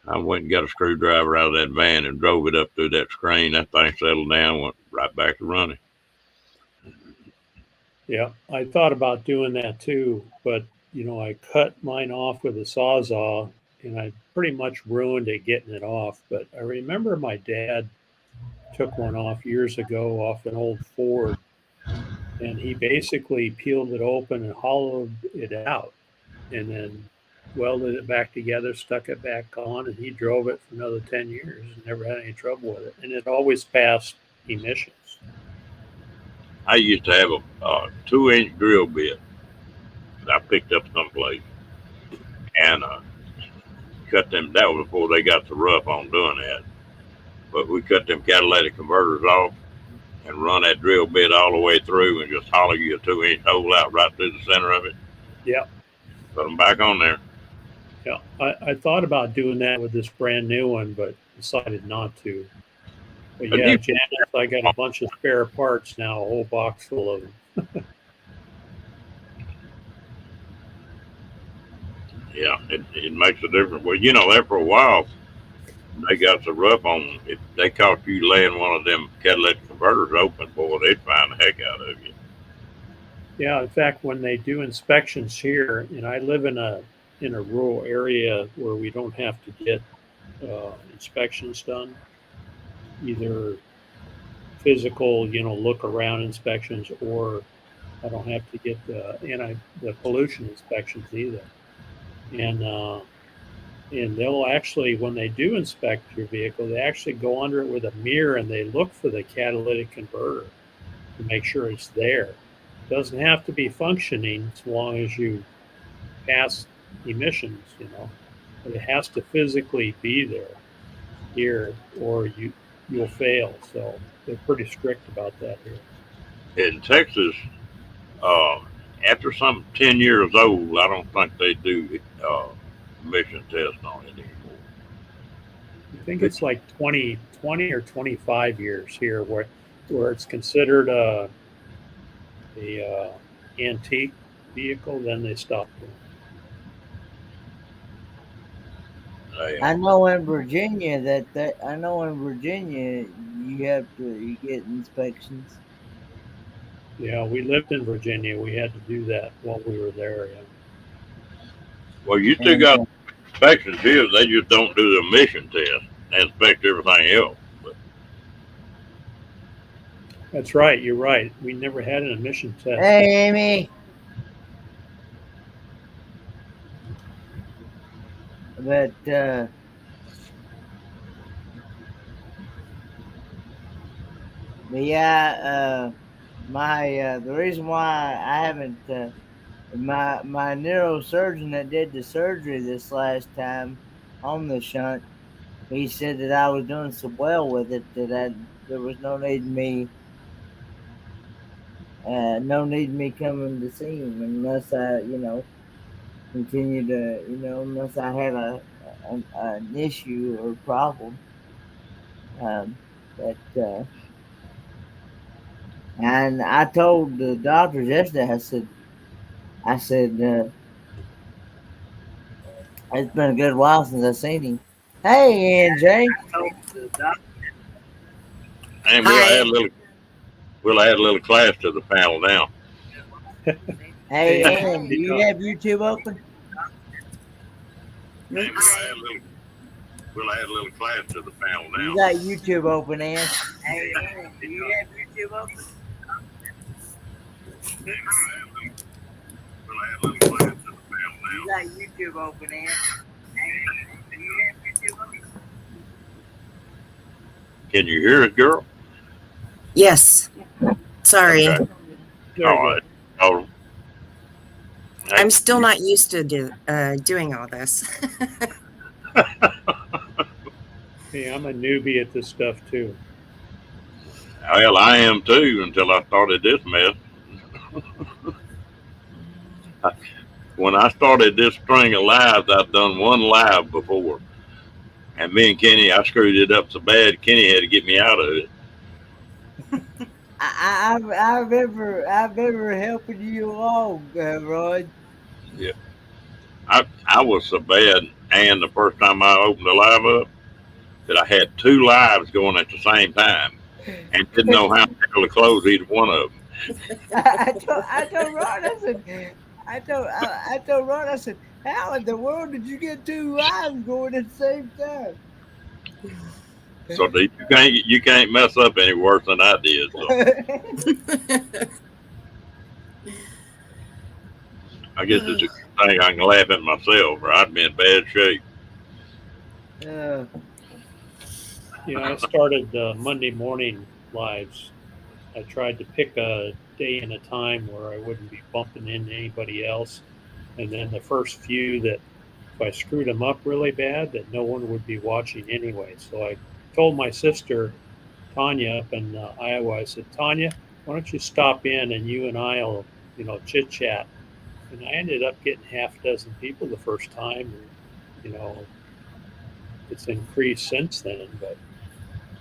I went and got a screwdriver out of that van and drove it up through that screen. That thing settled down, went right back to running. Yeah, I thought about doing that too, but I cut mine off with a Sawzall, and I pretty much ruined it getting it off. But I remember my dad took one off years ago off an old Ford, and he basically peeled it open and hollowed it out, and then welded it back together, stuck it back on, and he drove it for another 10 years and never had any trouble with it. And it always passed emissions. I used to have a 2-inch drill bit that I picked up someplace and cut them. That was before they got so rough on doing that. But we cut them catalytic converters off and run that drill bit all the way through and just hollow you a 2-inch hole out right through the center of it. Yeah. Put them back on there. Yeah. I thought about doing that with this brand new one, but decided not to. But yeah, Janice, I got a bunch of spare parts now, a whole box full of them. Yeah, it makes a difference. Well, you know, after a while, they got so rough on it. They caught you laying one of them catalytic converters open, boy, they'd find the heck out of you. Yeah, in fact, when they do inspections here, and I live in a rural area where we don't have to get inspections done, either physical, look around inspections, or I don't have to get the pollution inspections either. And they'll actually, when they do inspect your vehicle, they actually go under it with a mirror and they look for the catalytic converter to make sure it's there. It doesn't have to be functioning as long as you pass emissions, but it has to physically be there here, or you'll fail. So they're pretty strict about that here. In Texas, after some 10 years old, I don't think they do emission tests on it anymore. I think it's like 20 or 25 years here where it's considered a antique vehicle, then they stop doing it. I know in Virginia you get inspections. Yeah, we lived in Virginia. We had to do that while we were there. Yeah. Well, you still got inspections here. They just don't do the emission test. They inspect everything else. But that's right. You're right. We never had an emission test. Hey, Amy. But yeah, the reason why I haven't my neurosurgeon that did the surgery this last time on the shunt, he said that I was doing so well with it that there was no need me coming to see him unless I continue to unless I had an issue or problem. And I told the doctors yesterday, I said, it's been a good while since I've seen him. Hey, NJ. and we'll add a little class to the panel now. Hey, Ann, do you have YouTube open? We'll add a little class to the panel now. You got YouTube open, Ann. Hey, Ann, do you have YouTube open? We'll add a little class to the panel now. You got YouTube open, Ann. Hey, do you have YouTube open? Can you hear it, girl? Yes. Sorry. Okay. All right. Oh. I'm still not used to doing all this. Hey, I'm a newbie at this stuff too. Well, I am too until I started this mess. When I started this string of lives, I've done one live before. And me and Kenny, I screwed it up so bad, Kenny had to get me out of it. I remember helping you along, Rod. Yeah. I was so bad, and the first time I opened the live up, that I had 2 lives going at the same time and didn't know how to close either one of them. I told Ron, I told Ron, I said, how in the world did you get 2 lives going at the same time? So you can't mess up any worse than I did. So. I guess think I can laugh at myself, or I'd be in bad shape. I started Monday morning lives. I tried to pick a day and a time where I wouldn't be bumping into anybody else. And then the first few that if I screwed them up really bad, that no one would be watching anyway. So I told my sister, Tanya, up in Iowa, I said, Tanya, why don't you stop in and you and I will, chit chat. And I ended up getting half a dozen people the first time. And, it's increased since then. But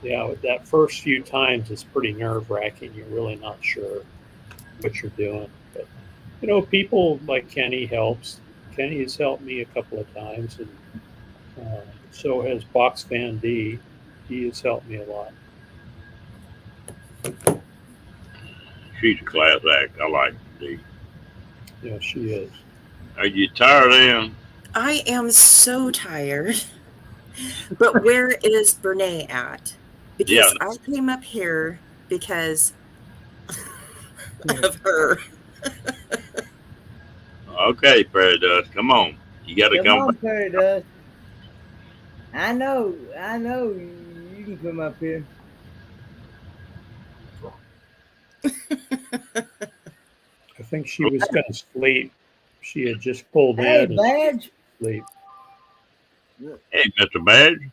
yeah, that first few times is pretty nerve wracking. You're really not sure what you're doing. But, people like Kenny helps. Kenny has helped me a couple of times, and so has Box Fan D. He has helped me a lot. She's a class act. I like D. Yeah, she is. Are you tired, Ann? I am so tired. But where is Brene at? Because I came up here because of her. Okay, Fairy Dust, come on. You got to come on, back. Fairy Dust. I know. You can come up here. I think she was going to sleep. She had just pulled Hey, in Badge. and sleep. Hey, Mr. Badge.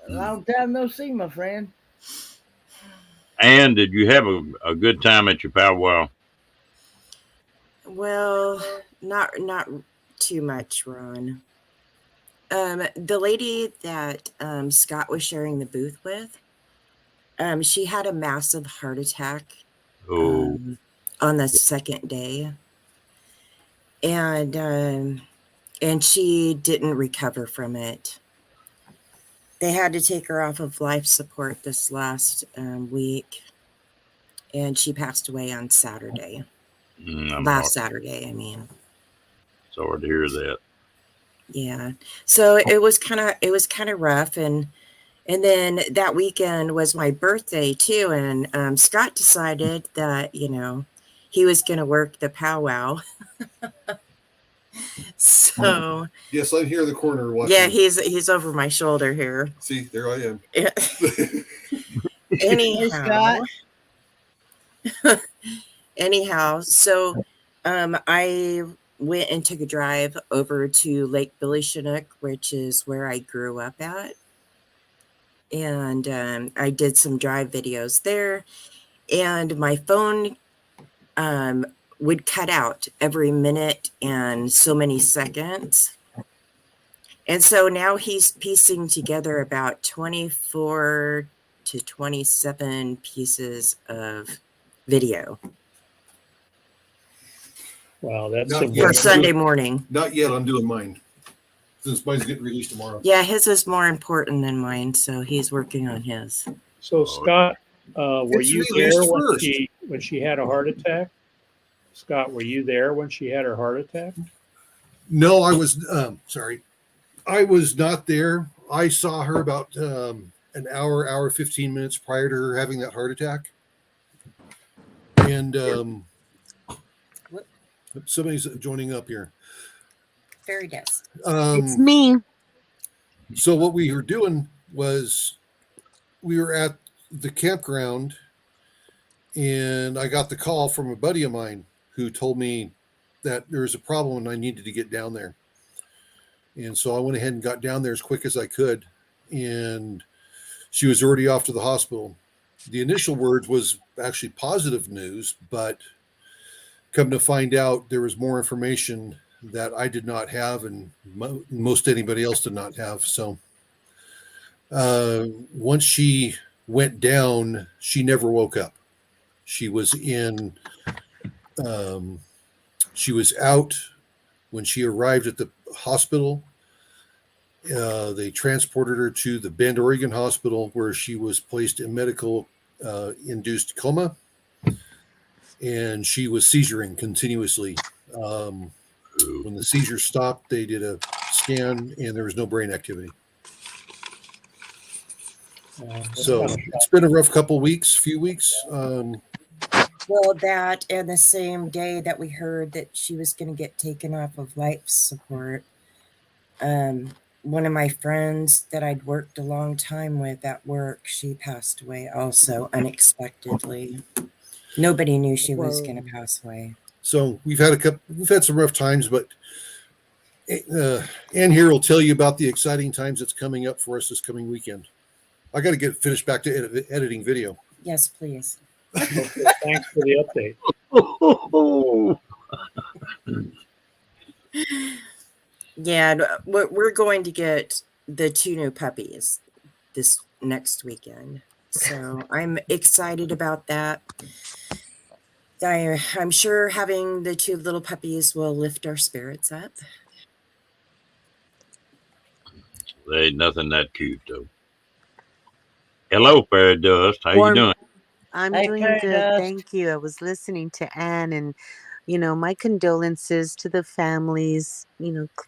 Long time no see, my friend. And did you have a good time at your powwow? Well, not too much, Ron. The lady that Scott was sharing the booth with, she had a massive heart attack on the second day, and she didn't recover from it. They had to take her off of life support this last week, and she passed away on Saturday. Last Saturday, I mean. Sorry to hear that. Yeah. So it was kind of rough, and then that weekend was my birthday too, and Scott decided that he was going to work the powwow. So yes, I'm here in the corner watching. Yeah, he's over my shoulder here. See, there I am. Anyhow, so I went and took a drive over to Lake Billy Chinook, which is where I grew up at. And I did some drive videos there. And my phone would cut out every minute and so many seconds. And so now he's piecing together about 24 to 27 pieces of video. Wow, that's for Sunday morning. Not yet. I'm doing mine, since mine's getting released tomorrow. Yeah, his is more important than mine, so he's working on his. So Scott, were you there when she had a heart attack? Scott, were you there when she had her heart attack? No, I was. Sorry, I was not there. I saw her about an hour 15 minutes prior to her having that heart attack, and somebody's joining up here. Fairy Dust. It's me. So what we were doing was we were at the campground, and I got the call from a buddy of mine who told me that there was a problem and I needed to get down there. And so I went ahead and got down there as quick as I could, and she was already off to the hospital. The initial word was actually positive news, but come to find out there was more information that I did not have and most anybody else did not have. So once she went down, she never woke up. She was she was out when she arrived at the hospital. They transported her to the Bend, Oregon hospital, where she was placed in medical induced coma, and she was seizuring continuously. When the seizure stopped, they did a scan and there was no brain activity. So it's been a rough few weeks. Well, that and the same day that we heard that she was going to get taken off of life support, one of my friends that I'd worked a long time with at work, she passed away also unexpectedly. Nobody knew she was going to pass away. So we've had some rough times, but Ann here will tell you about the exciting times that's coming up for us this coming weekend. I got to get finished back to editing video. Yes, please. Okay, thanks for the update. Yeah, and we're going to get the 2 new puppies this next weekend. So I'm excited about that. I'm sure having the 2 little puppies will lift our spirits up. There ain't nothing that cute though. Hello, Fairy Dust. How Warm- you doing? I'm Hey, doing Fairy good. Dust. Thank you. I was listening to Anne, and my condolences to the families,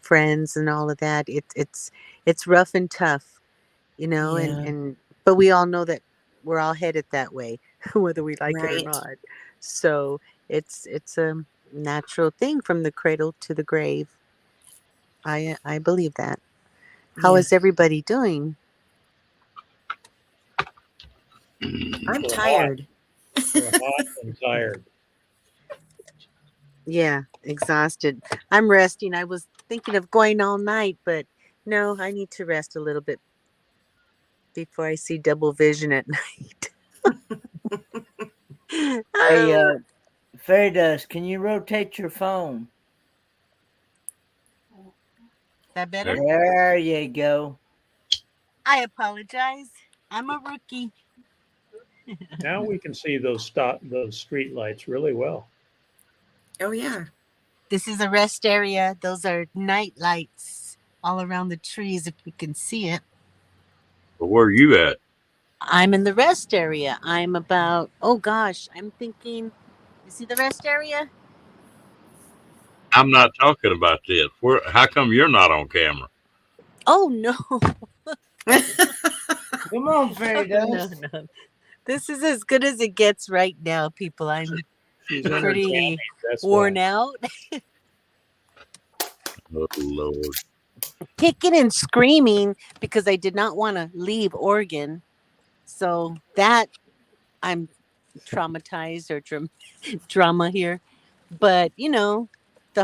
friends and all of that. It's rough and tough, Yeah. and but we all know that we're all headed that way, whether we like it or Right. not. So it's a natural thing from the cradle to the grave. I believe that. How Yeah. is everybody doing? I'm We're tired. We're hot and tired. Yeah, exhausted. I'm resting. I was thinking of going all night, but no, I need to rest a little bit before I see double vision at night. Hey, Fairy Dust, can you rotate your phone? That better? There you go. I apologize. I'm a rookie. Now we can see those street lights really well. Oh, yeah. This is a rest area. Those are night lights all around the trees, if you can see it. But where are you at? I'm in the rest area. I'm about, oh gosh, I'm thinking, you see the rest area? I'm not talking about this. How come you're not on camera? Oh, no. Come on, Fairy Dust. No. This is as good as it gets right now, people. I'm She's pretty entertaining, that's worn why. out. Oh Lord. Kicking and screaming because I did not want to leave Oregon. So that I'm traumatized or drama here. But, the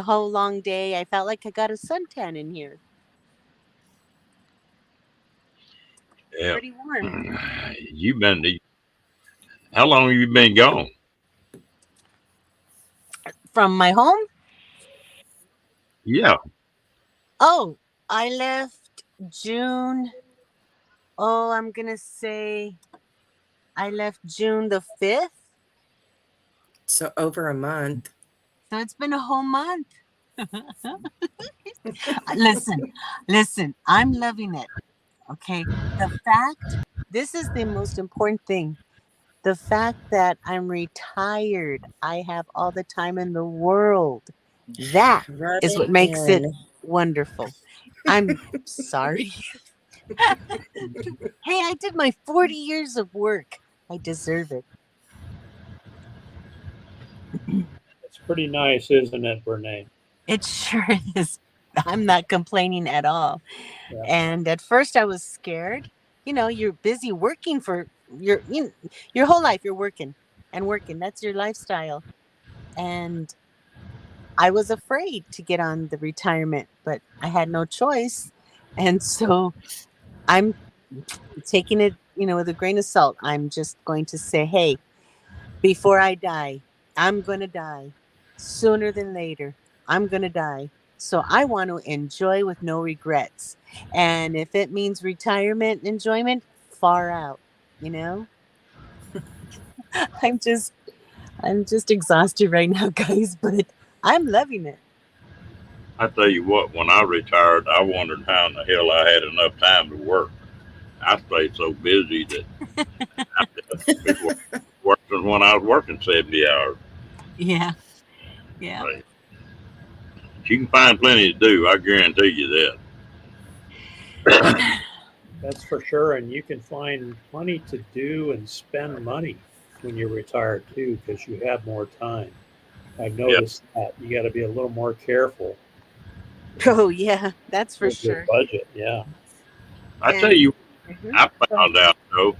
whole long day, I felt like I got a suntan in here. Yeah. Pretty warm. How long have you been gone? From my home? Yeah. Oh, I left June. Oh, I'm going to say I left June the 5th. So over a month. So it's been a whole month. Listen, I'm loving it. Okay. This is the most important thing. The fact that I'm retired, I have all the time in the world. That Rub is what it makes it in. wonderful. I'm sorry. Hey, I did my 40 years of work. I deserve it. It's pretty nice, isn't it, Brene? It sure is. I'm not complaining at all. Yeah. And at first I was scared. You're busy working for your whole life. You're working and working. That's your lifestyle. And I was afraid to get on the retirement, but I had no choice. And so I'm taking it, with a grain of salt. I'm just going to say, hey, before I die, I'm going to die sooner than later. I'm going to die. So I want to enjoy with no regrets. And if it means retirement enjoyment, far out, I'm just exhausted right now, guys, but I'm loving it. I tell you what, when I retired, I wondered how in the hell I had enough time to work. I stayed so busy that I was working when I was working 70 hours. Yeah. Right. You can find plenty to do. I guarantee you that. That's for sure. And you can find plenty to do and spend money. when you retire too, because you have more time. I've Yeah. noticed that you got to be a little more careful Oh yeah, that's for with your sure. budget. Yeah. I tell And you, Mhm. I found out though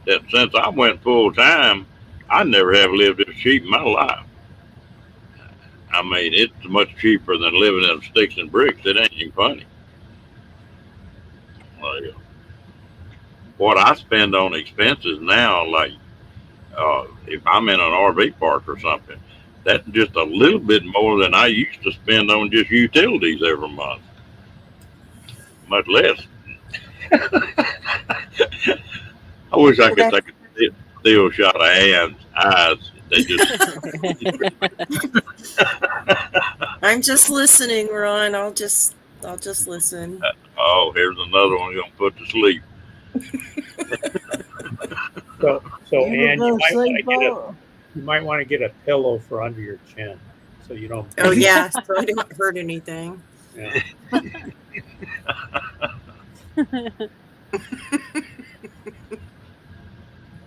that since I went full time, I never have lived this cheap in my life. I mean, it's much cheaper than living in sticks and bricks. It ain't even funny. Like, what I spend on expenses now, like if I'm in an RV park or something, that's just a little bit more than I used to spend on just utilities every month. Much less. I wish I well, could that's take a still shot of hands, eyes. They just I'm just listening, Ron. I'll just listen. oh, here's another one you're gonna put to sleep. So You Ann, go sleep on. you might want to get a pillow for under your chin, so you don't. Oh yeah, so I don't hurt anything. Yeah.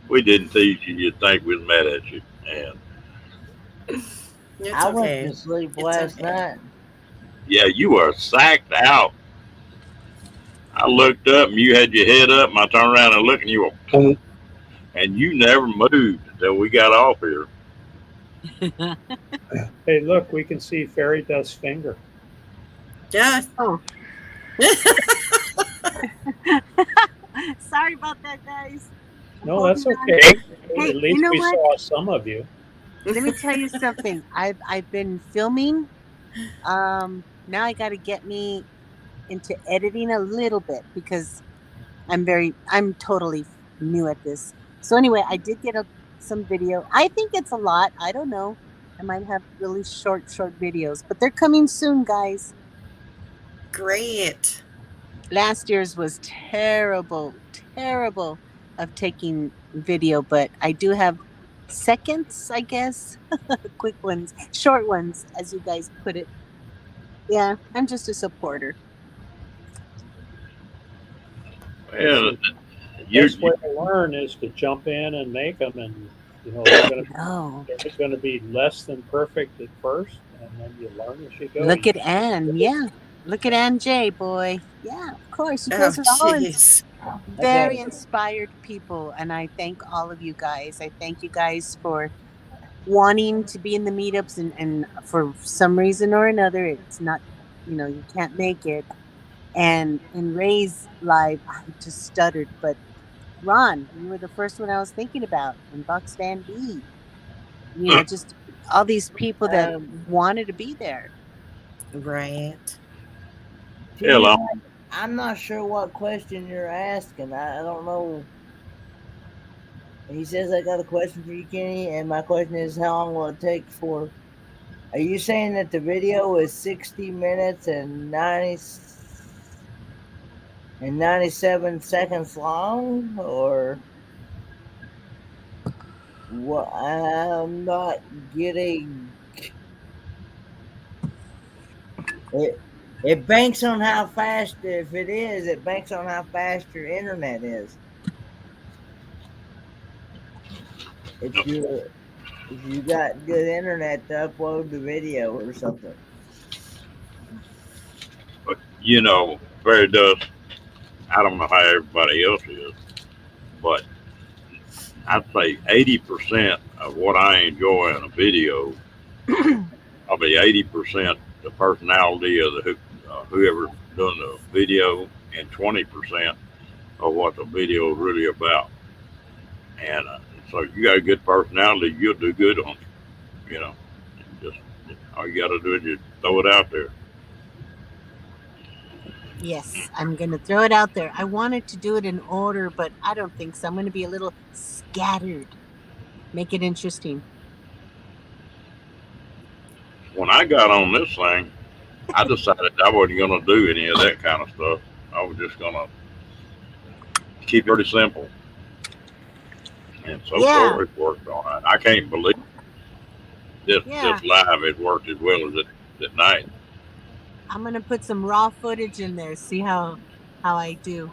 We didn't tease you, you'd think we was mad at you. And It's I went okay. to sleep It's last okay. night. yeah, you were sacked out. I looked up and you had your head up and I turned around and looked and you were boom, and you never moved until we got off here. Hey, look, we can see Fairy Dust's finger. Yeah. Oh. Sorry about that, guys. No, that's Holding on. okay. Hey, At least you know we what? saw some of you. Let me tell you something. I've been filming. Now I got to get me into editing a little bit because I'm totally new at this. So anyway, I did get some video. I think it's a lot. I don't know. I might have really short videos, but they're coming soon, guys. Great. Last year's was terrible of taking video, but I do have seconds, I guess. Quick ones, short ones, as you guys put it. Yeah, I'm just a supporter. Well, The you, best way to learn is to jump in and make them, and they're No. going to be less than perfect at first, and then you learn as you go. Look at Ann. Yeah. Look at Ann J, boy. Yeah, of course. You Oh guys are all jeez. very inspired people, and I thank all of you guys. I thank you guys for wanting to be in the meetups, and for some reason or another, it's not, you can't make it. And in Ray's live, I just stuttered, but Ron, you were the first one I was thinking about, and Bucks Van B. Just all these people that wanted to be there. Right. Hello. I'm not sure what question you're asking. I don't know. He says I got a question for you, Kenny, and my question is how long will it take for? Are you saying that the video is 60 minutes and 97 seconds long, or what? I'm not getting it. It banks on how fast, if it is, it banks on how fast your internet is. If you got good internet to upload the video or something. but Fairy Dust, I don't know how everybody else is, but I'd say 80% of what I enjoy in a video, probably 80% the personality of whoever doing the video, and 20% of what the video is really about. And so you got a good personality, you'll do good on it. Just all you got to do is just throw it out there. Yes, I'm going to throw it out there. I wanted to do it in order, but I don't think so. I'm going to be a little scattered. Make it interesting. When I got on this thing, I decided I wasn't going to do any of that kind of stuff. I was just going to keep it pretty simple. And so far, it worked all right. I can't believe this live has worked as well as it at night. I'm going to put some raw footage in there, see how I do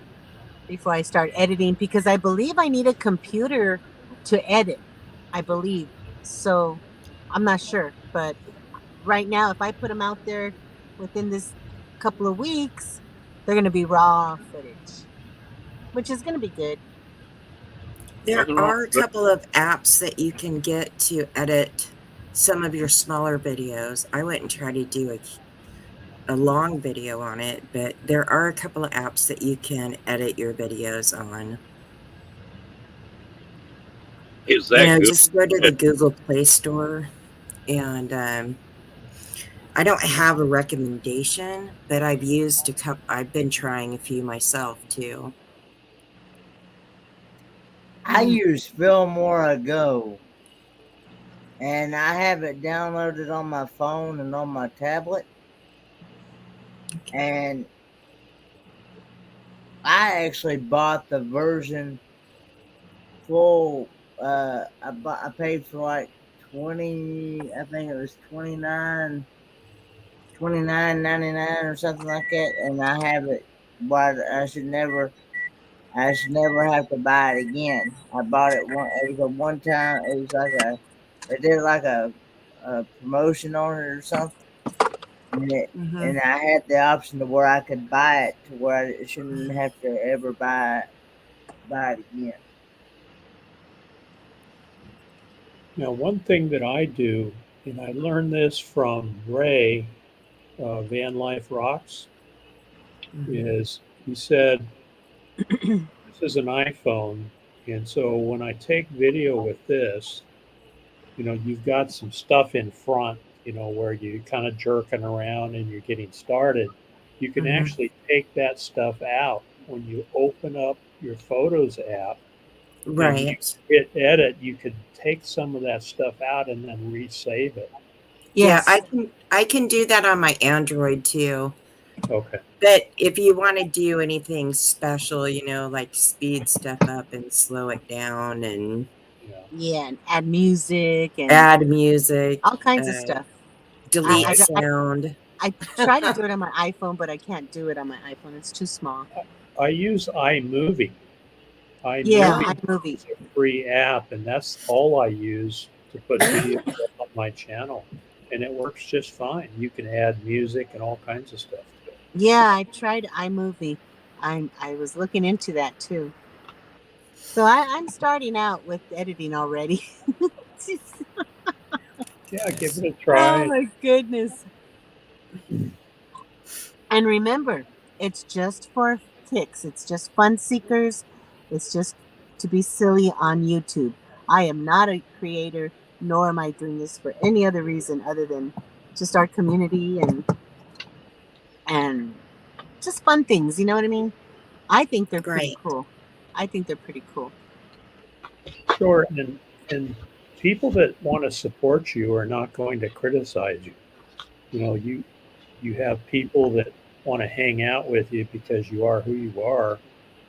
before I start editing, because I believe I need a computer to edit. I believe. So I'm not sure, but right now, if I put them out there within this couple of weeks, they're going to be raw footage, which is going to be good. There Nothing wrong are a with that. couple of apps that you can get to edit some of your smaller videos. I wouldn't try to do a long video on it, but there are a couple of apps that you can edit your videos on. Is that good? Just go to the Google Play Store, and I don't have a recommendation, but I've used I've been trying a few myself too. I use Filmora Go, and I have it downloaded on my phone and on my tablet. And I actually bought the version full. I paid for like 20. I think it was $29.99 or something like that, and I have it. But I should never have to buy it again. I bought it one. It was a one time. It was like they did like a promotion on it or something, and I had the option to where I could buy it to where I shouldn't have to ever buy it again. Now, one thing that I do, and I learned this from Ray, Van Life Rocks, is he said, this is an iPhone. And so when I take video with this, you've got some stuff in front, where you're kind of jerking around and you're getting started. You can actually take that stuff out when you open up your Photos app. Right. Hit edit, you could take some of that stuff out and then resave it. Yes. Yeah, I can do that on my Android too. Okay. But if you want to do anything special, like speed stuff up and slow it down and and add music and all kinds of stuff. Delete sound. I try to do it on my iPhone, but I can't do it on my iPhone. It's too small. I use iMovie. iMovie. It's a free app, and that's all I use to put video on my channel, and it works just fine. You can add music and all kinds of stuff to it. Yeah, I tried iMovie. I was looking into that too. So I'm starting out with editing already. Yeah, give it a try. Oh my goodness. And remember, it's just for kicks. It's just fun seekers. It's just to be silly on YouTube. I am not a creator, nor am I doing this for any other reason other than just our community and just fun things. You know what I mean? I think they're pretty cool. Sure, and people that want to support you are not going to criticize you. You have people that want to hang out with you because you are who you are.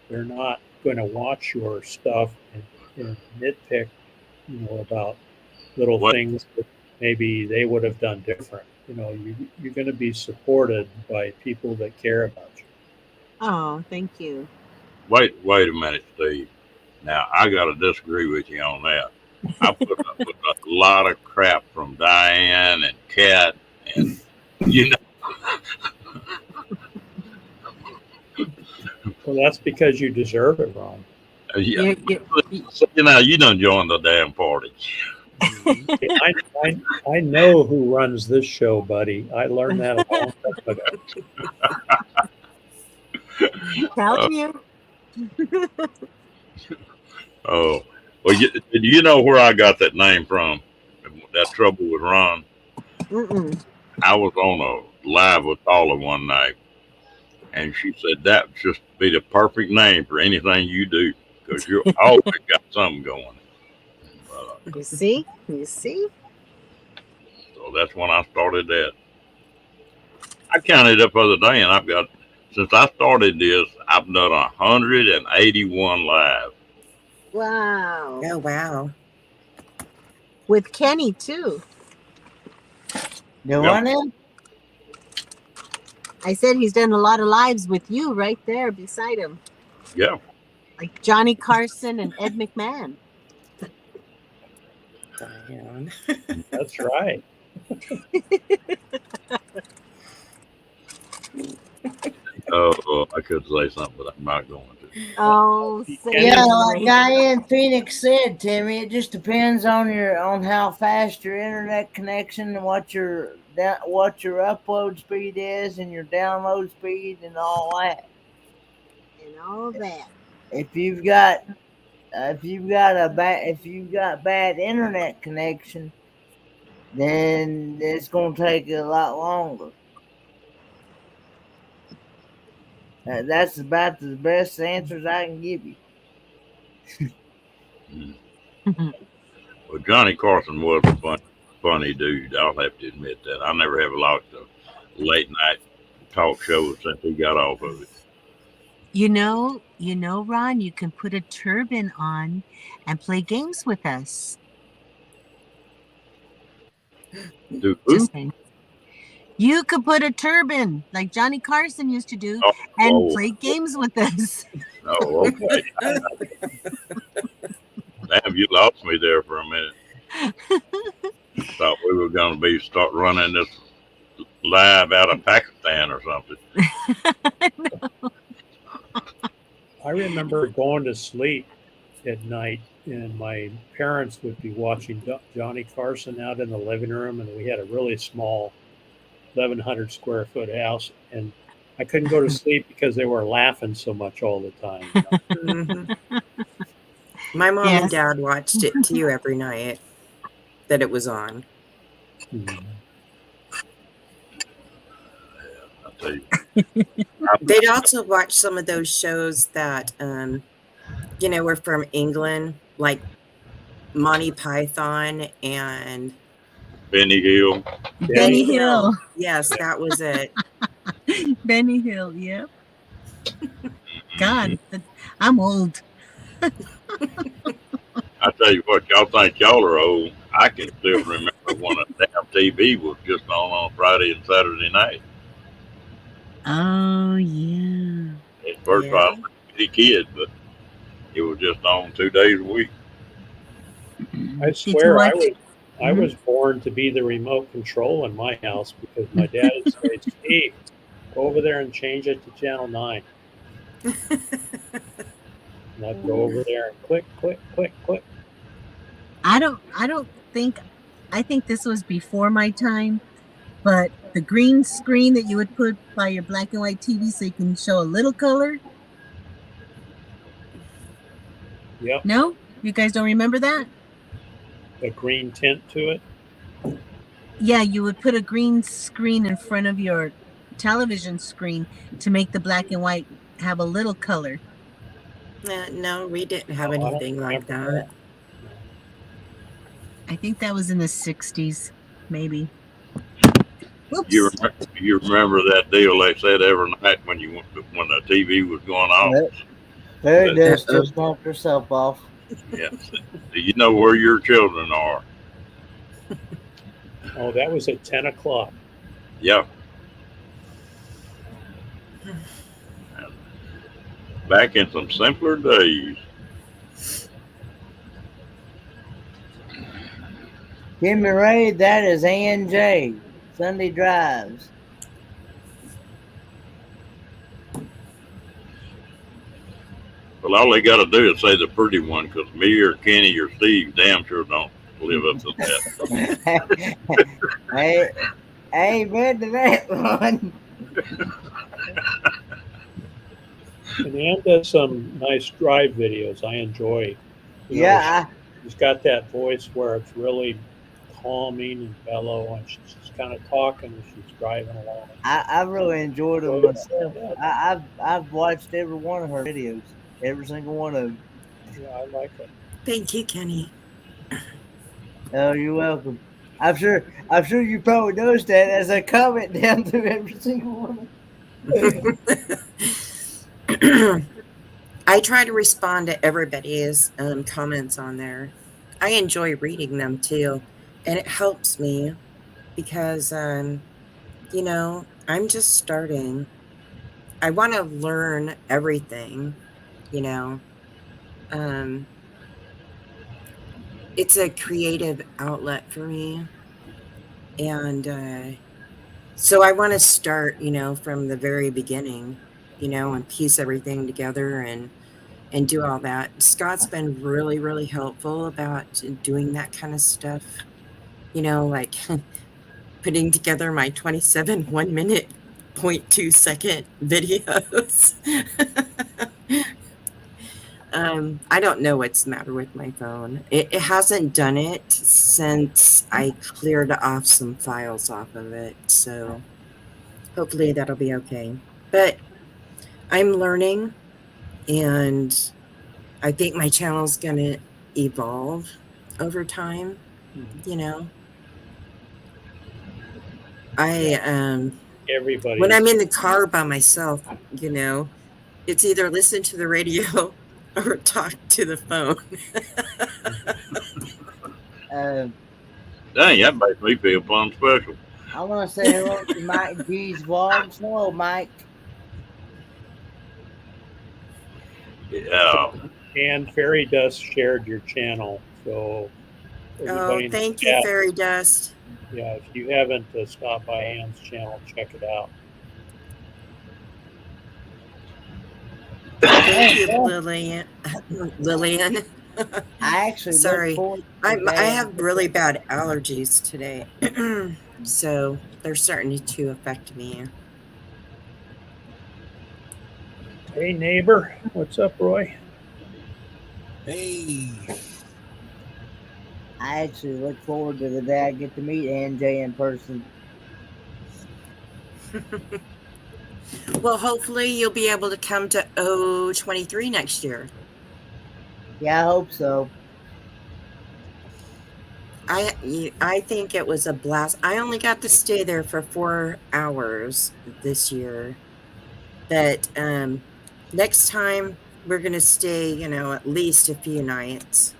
They're not going to watch your stuff and nitpick, about little things that maybe they would have done different. You're going to be supported by people that care about you. Oh, thank you. Wait a minute, Steve. Now, I got to disagree with you on that. I put up with a lot of crap from Diane and Kat, and Well, that's because you deserve it, Ron. You done joined the damn party. I know who runs this show, buddy. I learned that a long time ago. Telling you. Oh, well, you know where I got that name from? That trouble with Ron. I was on a live with Paula one night, and she said that would just be the perfect name for anything you do because you always got something going. You see? So that's when I started that. I counted up the other day, and since I started this, I've done 181 live. Wow. Oh, wow. With Kenny, too. The one in? I said he's done a lot of lives with you right there beside him. Yeah. Like Johnny Carson and Ed McMahon. Diane. That's right. Oh, I could say something, but I'm not going to. Oh, say Yeah, it like anyway. Diane Phoenix said, Timmy, it just depends on how fast your internet connection and what your upload speed is and your download speed and all that. And all that. If you've got bad internet connection, then it's gonna take a lot longer. That's about the best answers I can give you. Well, Johnny Carson was a funny dude. I'll have to admit that. I never have liked a late night talk show since he got off of it. You know, Ron, you can put a turban on and play games with us. Do who? Just saying. You could put a turban like Johnny Carson used to do Oh, and oh. play games with us. Oh, okay. Damn, you lost me there for a minute. Thought we were going to start running this live out of Pakistan or something. I remember going to sleep at night, and my parents would be watching Johnny Carson out in the living room, and we had a really small 1,100 square foot house, and I couldn't go to sleep because they were laughing so much all the time. Mhm. My mom and Yes. dad watched it too every night that it was on. Mhm. I'll tell you. They'd also watch some of those shows that, were from England, like Monty Python and Benny Hill. Benny Hill. Yes, that was it. Benny Hill, yep. God, I'm old. I tell you what, y'all think y'all are old. I can still remember when a damn TV was just on Friday and Saturday night. Oh, yeah. At first, Yeah. I was a kid, but it was just on 2 days a week. I Did you swear watch? I was born to be the remote control in my house because my dad would say, Steve, go over there and change it to channel 9. And I'd go over there and click, click, click, click. I think this was before my time, but the green screen that you would put by your black and white TV so you can show a little color. Yep, No? You guys don't remember that? a green tint to it. Yeah, you would put a green screen in front of your television screen to make the black and white have a little color. No, we didn't have Oh, I don't anything like remember that. I think that was in the 60s, maybe. Oops. You remember that deal they said every night when the TV was going off? Fairy dust just knocked herself off. Yeah. Do you know where your children are? Oh, that was at 10 o'clock. Yeah. Back in some simpler days. Kimmy Ray, that is Ann J. Sunday Drives. Well, all they got to do is say the pretty one, because me or Kenny or Steve damn sure don't live up to that. Hey, amen to that one. And Ann does some nice drive videos I enjoy. You know, Yeah, she's got that voice where it's really calming and mellow, and she's just kind of talking as she's driving along. I really enjoyed them myself. Yeah, I've watched every one of her videos, every single one of them. yeah, I like it. Thank you, Kenny. Oh, you're welcome. I'm sure you probably noticed that as I comment down through every single one. I try to respond to everybody's comments on there. I enjoy reading them too, and it helps me because, I'm just starting. I want to learn everything, it's a creative outlet for me. And so I want to start, from the very beginning, and piece everything together and do all that. Scott's been really, really helpful about doing that kind of stuff, like putting together my 27 1 minute 0.2 second videos. I don't know what's the matter with my phone. It hasn't done it since I cleared off some files off of it. So hopefully that'll be okay. But I'm learning, and I think my channel's going to evolve over time. Everybody. When I'm in the car by myself, it's either listen to the radio or talk to the phone. Dang, that makes me feel plumb special. I want to say hello to Mike G's vlogs. Hello, Mike. Yeah. And Fairy Dust shared your channel, so everybody in the Thank you, chat, Fairy Dust. Yeah, if you haven't stopped by Ann's channel, check it out. Thank you, Lillian. Lillian. I actually Sorry. look forward to I that. have really bad allergies today, so they're starting to affect me. Hey, neighbor. What's up, Roy? Hey. I actually look forward to the day I get to meet NJ in person. Well, hopefully you'll be able to come to O23 next year. Yeah, I hope so. I think it was a blast. I only got to stay there for 4 hours this year. But next time we're going to stay, at least a few nights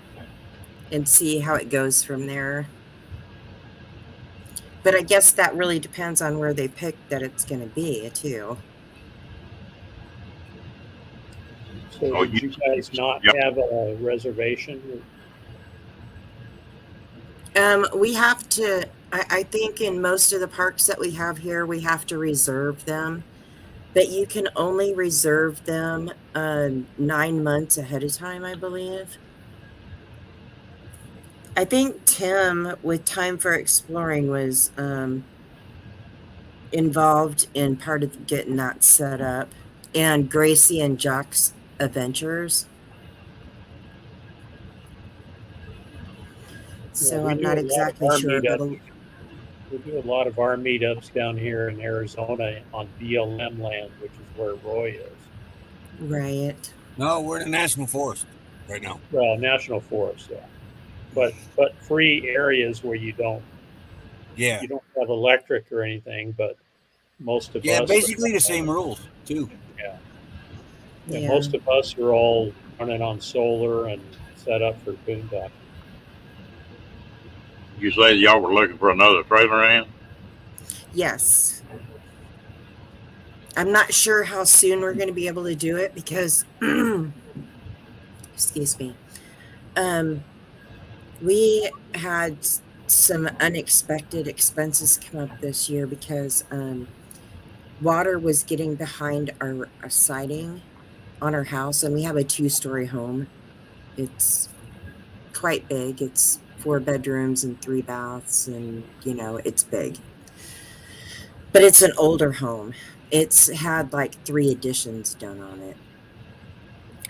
and see how it goes from there. But I guess that really depends on where they pick that it's going to be, too. So did you guys not have a reservation? We have to, I think in most of the parks that we have here, we have to reserve them. But you can only reserve them 9 months ahead of time, I believe. I think Tim with Time for Exploring was involved in part of getting that set up, and Gracie and Jock's Adventures. So Yeah, I'm not exactly sure. We do a lot of our meetups down here in Arizona on BLM land, which is where Roy is. Right. No, we're in the National Forest right now. Well, National Forest, yeah. But free areas where you don't have electric or anything, but most of us basically the same rules too. Yeah, most of us are all running on solar and set up for boondocking. You say y'all were looking for another trailer, Ann? Yes. I'm not sure how soon we're going to be able to do it because, excuse me, we had some unexpected expenses come up this year because water was getting behind our siding on our house, and we have a 2-story home. It's quite big. It's 4 bedrooms and 3 baths, and it's big. But it's an older home. It's had like 3 additions done on it.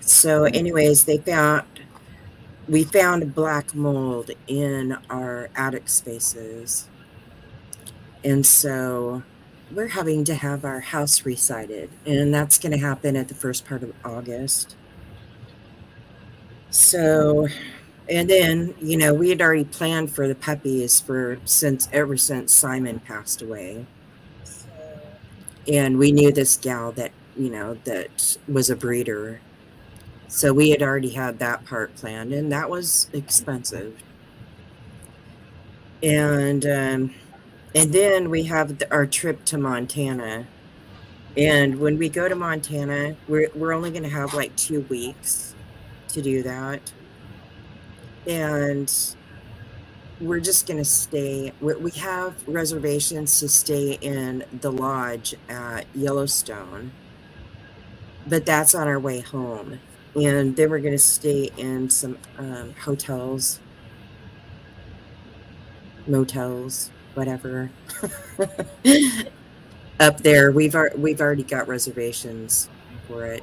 So anyways, we found black mold in our attic spaces. And so we're having to have our house resided, and that's going to happen at the first part of August. So, and then, we had already planned for the puppies ever since Simon passed away. And we knew this gal that, that was a breeder. So we had already had that part planned, and that was expensive. And then we have our trip to Montana. And when we go to Montana, we're only going to have like 2 weeks to do that. and we're just going to stay. We have reservations to stay in the lodge at Yellowstone, but that's on our way home. And then we're going to stay in some hotels, motels, whatever. Up there, we've already got reservations for it.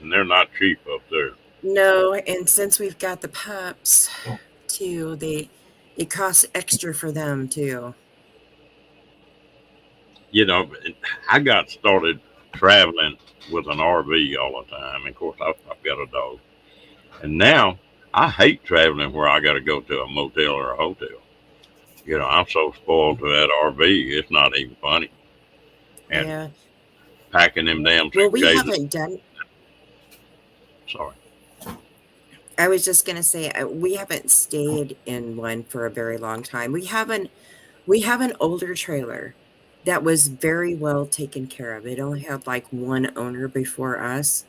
And they're not cheap up there. No, and since we've got the pups too, it costs extra for them too. You know, I got started traveling with an RV all the time. Of course, I've got a dog. And now I hate traveling where I got to go to a motel or a hotel. You know, I'm so spoiled to that RV, it's not even funny. And Yeah. packing them damn Well, we suitcases. haven't done. Sorry. I was just gonna say we haven't stayed in one for a very long time. We have an older trailer that was very well taken care of. It only had like one owner before us,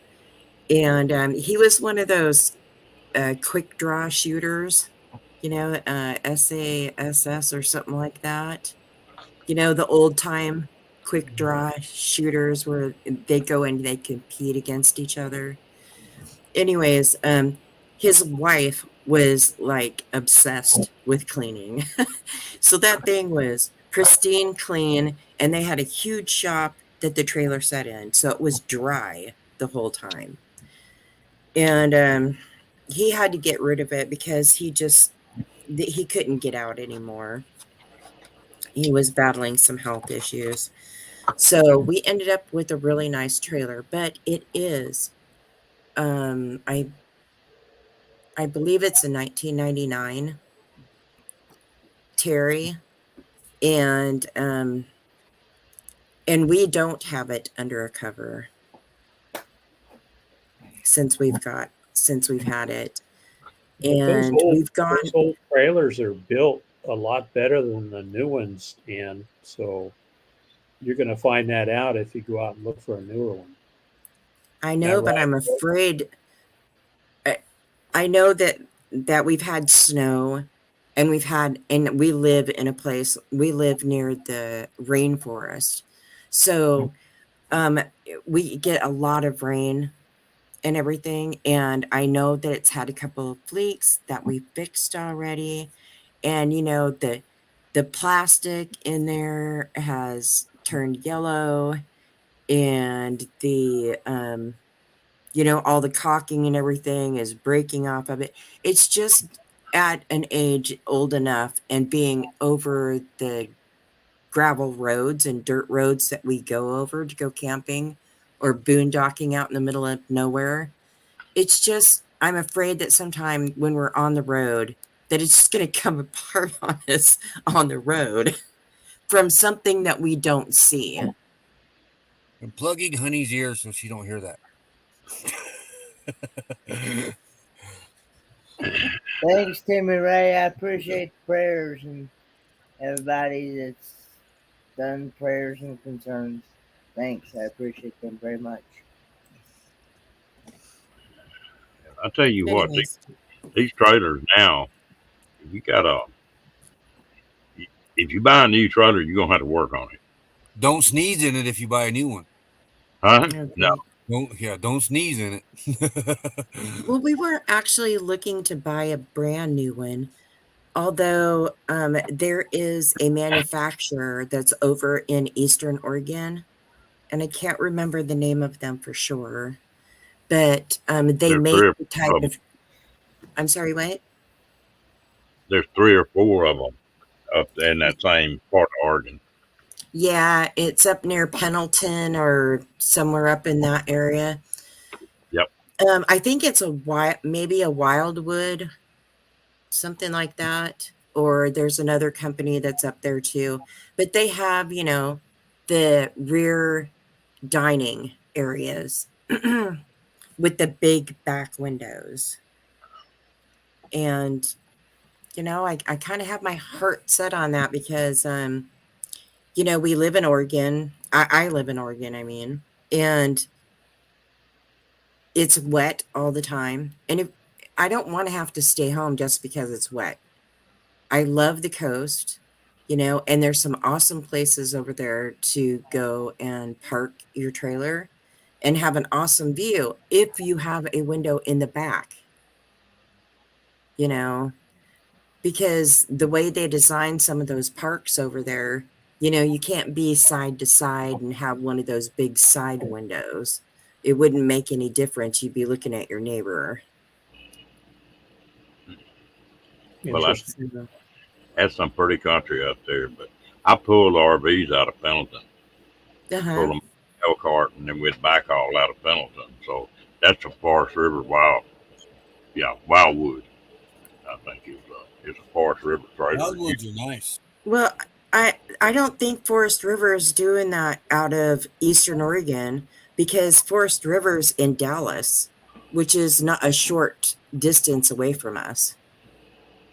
and he was one of those quick draw shooters, you know, SASS or something like that. You know, the old time quick draw shooters where they go and they compete against each other. Anyways, his wife was like obsessed with cleaning. So that thing was pristine clean, and they had a huge shop that the trailer sat in. So it was dry the whole time. And he had to get rid of it because he couldn't get out anymore. He was battling some health issues. So we ended up with a really nice trailer, but it is I believe it's a 1999 Terry, and we don't have it under a cover since we've had it, But those and we've gone. those old trailers are built a lot better than the new ones, and so you're going to find that out if you go out and look for a newer one. I know, but right? I'm afraid. I know that we've had snow, and we live in a place. We live near the rainforest, so we get a lot of rain and everything. And I know that it's had a couple of leaks that we fixed already, and you know the plastic in there has turned yellow, and the you know, all the caulking and everything is breaking off of it. It's just at an age old enough and being over the gravel roads and dirt roads that we go over to go camping or boondocking out in the middle of nowhere. It's just, I'm afraid that sometime when we're on the road, that it's just going to come apart on us on the road from something that we don't see. I'm plugging Honey's ears so she don't hear that. Thanks, Timmy Ray. I appreciate the prayers and everybody that's done prayers and concerns. Thanks. I appreciate them very much. I tell you what, Anyways, these trailers now, if you buy a new trailer, you're gonna have to work on it. Don't sneeze in it if you buy a new one. Huh? okay. No. Don't sneeze in it. Well, we were actually looking to buy a brand new one, although there is a manufacturer that's over in Eastern Oregon, and I can't remember the name of them for sure, but they There's make three or the type four of of. I'm sorry, what? There's 3 or 4 of them up in that same part of Oregon. Yeah, it's up near Pendleton or somewhere up in that area. Yep. I think it's maybe a Wildwood, something like that. Or there's another company that's up there too. But they have, you know, the rear dining areas with the big back windows. And, you know, I kind of have my heart set on that because, you know, we live in Oregon. I live in Oregon, I mean, and it's wet all the time. And I don't want to have to stay home just because it's wet. I love the coast, you know, and there's some awesome places over there to go and park your trailer and have an awesome view if you have a window in the back, you know, because the way they design some of those parks over there, you know, you can't be side to side and have one of those big side windows. It wouldn't make any difference. You'd be looking at your neighbor. Well, Interesting. that's some pretty country up there, but I pulled RVs out of Pendleton, Uh-huh. pulled them Elkhart, and then we'd back all out of Pendleton. So that's a Forest River Wildwood. I think it's a Forest River trailer. Wildwoods are nice. Well, I don't think Forest River is doing that out of Eastern Oregon because Forest River's in Dallas, which is not a short distance away from us.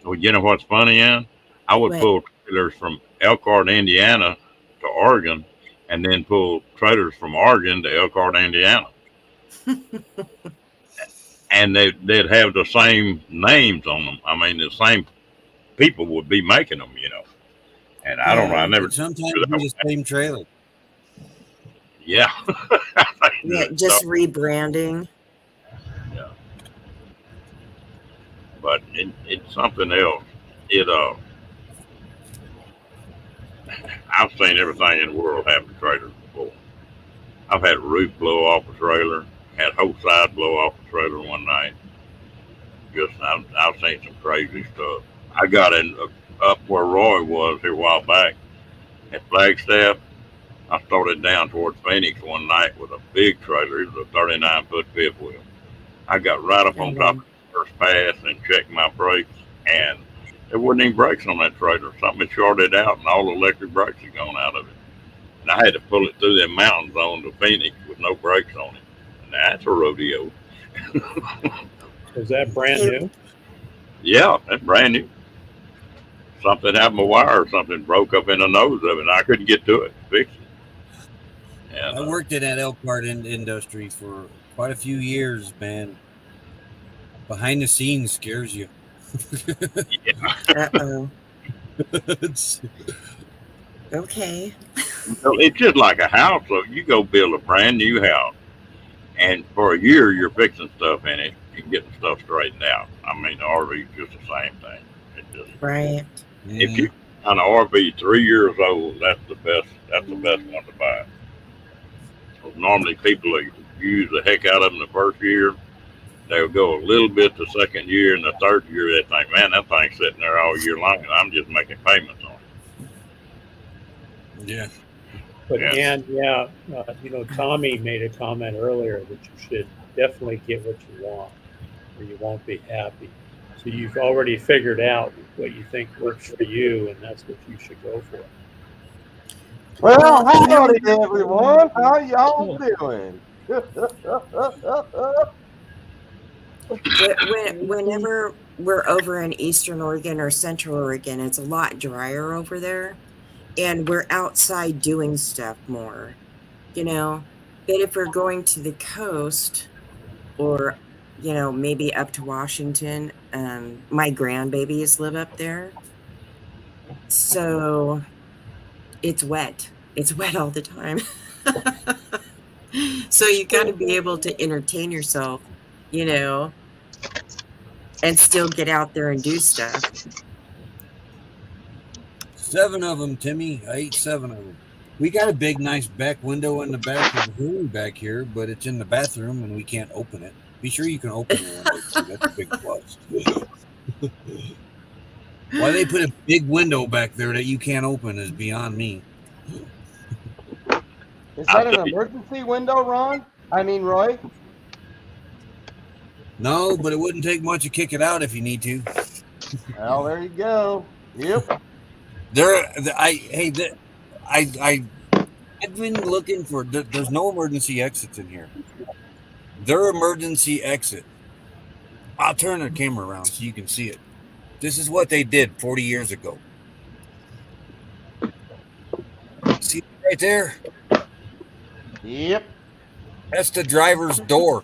Well, you know what's funny, Ann? I would What? pull trailers from Elkhart, Indiana to Oregon, and then pull trailers from Oregon to Elkhart, Indiana. And they'd have the same names on them. I mean, the same people would be making them, you know. And I don't know. I never. But sometimes do the same trailer. Yeah. Yeah, just rebranding. Yeah. But it's something else. I've seen everything in the world happen to trailers before. I've had a roof blow off a trailer, had whole side blow off a trailer one night. I've seen some crazy stuff. I got up where Roy was here a while back at Flagstaff. I started down towards Phoenix one night with a big trailer. It was a 39-foot fifth wheel. I got right up on top of the first pass and checked my brakes, and there wasn't any brakes on that trailer. Something had shorted out, and all the electric brakes had gone out of it. And I had to pull it through them mountains on to Phoenix with no brakes on it. And that's a rodeo. Is that brand new? Yeah, that's brand new. Something happened to a wire or something broke up in the nose of it, and I couldn't get to it to fix it. And, I worked in that Elkhart industry for quite a few years, man. Behind the scenes scares you. Uh-oh. It's- Okay. So it's just like a house. So you go build a brand new house, and for a year you're fixing stuff in it and getting stuff straightened out. I mean, the RV is just the same thing. It just, Right. if you on an RV 3 years old, that's the best. That's the best one to buy. So normally people use the heck out of them the first year. They'll go a little bit the second year, and the third year they think, man, that thing's sitting there all year long, and I'm just making payments on it. yeah. But Yes. and you know, Tommy made a comment earlier that you should definitely get what you want, or you won't be happy. So you've already figured out what you think works for you, and that's what you should go for. Well, howdy everyone. How y'all doing? Whenever we're over in Eastern Oregon or Central Oregon, it's a lot drier over there, and we're outside doing stuff more, you know. But if we're going to the coast, or you know, maybe up to Washington, my grandbabies live up there, so it's wet. It's wet all the time. So you got to be able to entertain yourself, you know, and still get out there and do stuff. 7 of them, Timmy. I ate 7 of them. We got a big, nice back window in the back of the room back here, but it's in the bathroom and we can't open it. Be sure you can open the window. Too. That's a big plus. Why they put a big window back there that you can't open is beyond me. Is that an emergency window, Ron? I mean, Roy? No, but it wouldn't take much to kick it out if you need to. Well, there you go. Yep. I've been looking for. There's no emergency exits in here. Their emergency exit. I'll turn the camera around so you can see it. This is what they did 40 years ago. See right there? Yep. That's the driver's door.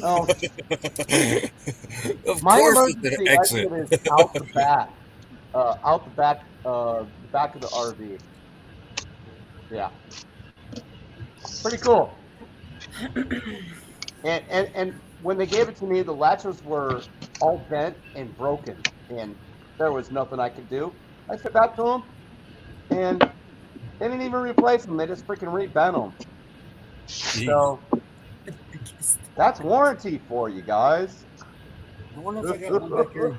Oh, Of my course, it's emergency an exit. exit is out the back. The back of the RV. Yeah. Pretty cool. And when they gave it to me, the latches were all bent and broken, and there was nothing I could do. I said back to them, and they didn't even replace them. They just freaking rebent them. So that's warranty for you guys. I wonder if I got one back here.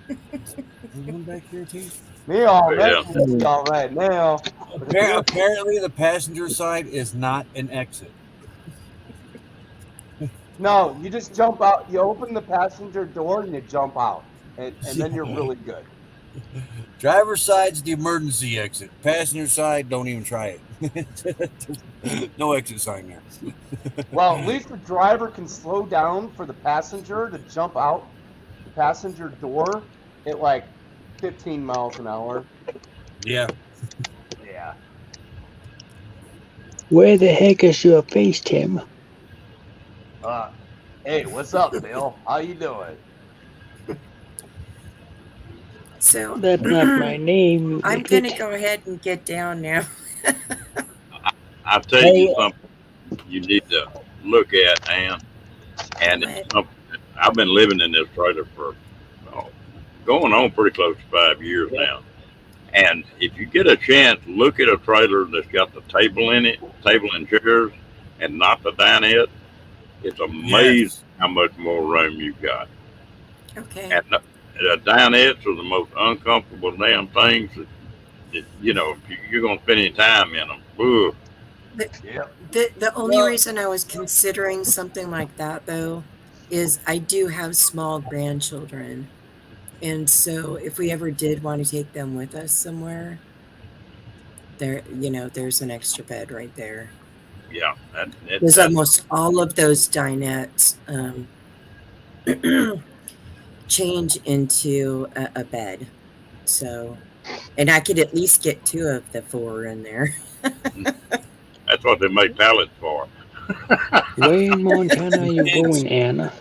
There's one back here too. Me all right, Yeah. me all right now. Apparently, the passenger side is not an exit. No, you just jump out. You open the passenger door and you jump out, and then you're really good. Driver's side's the emergency exit. Passenger side, don't even try it. No exit sign there. Well, at least the driver can slow down for the passenger to jump out the passenger door at like 15 miles an hour. Yeah. Yeah. Where the heck is your face, Tim? Hey, what's up, Bill? How you doing? So That's not my name. you I'm going to idiot. go ahead and get down now. I'll tell you something you need to look at, Ann. And it's something I've been living in this trailer for going on pretty close to 5 years now. And if you get a chance, look at a trailer that's got the table in it, table and chairs, and not the dinette. It's amazing how much more room you've got. Okay. And the dinettes are the most uncomfortable damn things that you know, if you're going to spend any time in them. Ugh. The only reason I was considering something like that, though, is I do have small grandchildren. And so if we ever did want to take them with us somewhere, there's an extra bed right there. Yeah. There's almost all of those dinettes change into a bed. So, and I could at least get 2 of the 4 in there. That's what they make pallets for. Where in Montana are you going, Anna?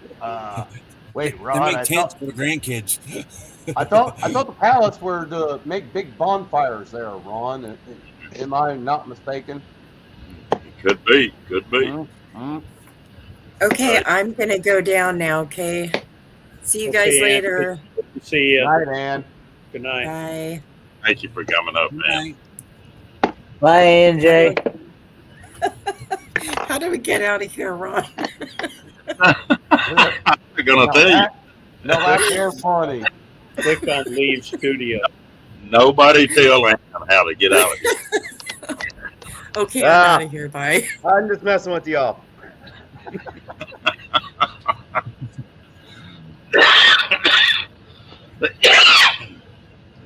Wait, They Ron. make tents for the grandkids. I thought the pallets were to make big bonfires there, Ron. Am I not mistaken? Could be. Mm-hmm. Okay, Right. I'm going to go down now, okay? See you guys Okay, Ann. later. See you. Right, Ann. Good night. Bye. Thank you for coming up, man. Bye, NJ. How do we get out of here, Ron? I'm gonna tell you, No, that's air funny. Click on leave studio. nobody tell Ann how to get out of here. Okay, Ah. I'm out of here. Bye. I'm just messing with y'all.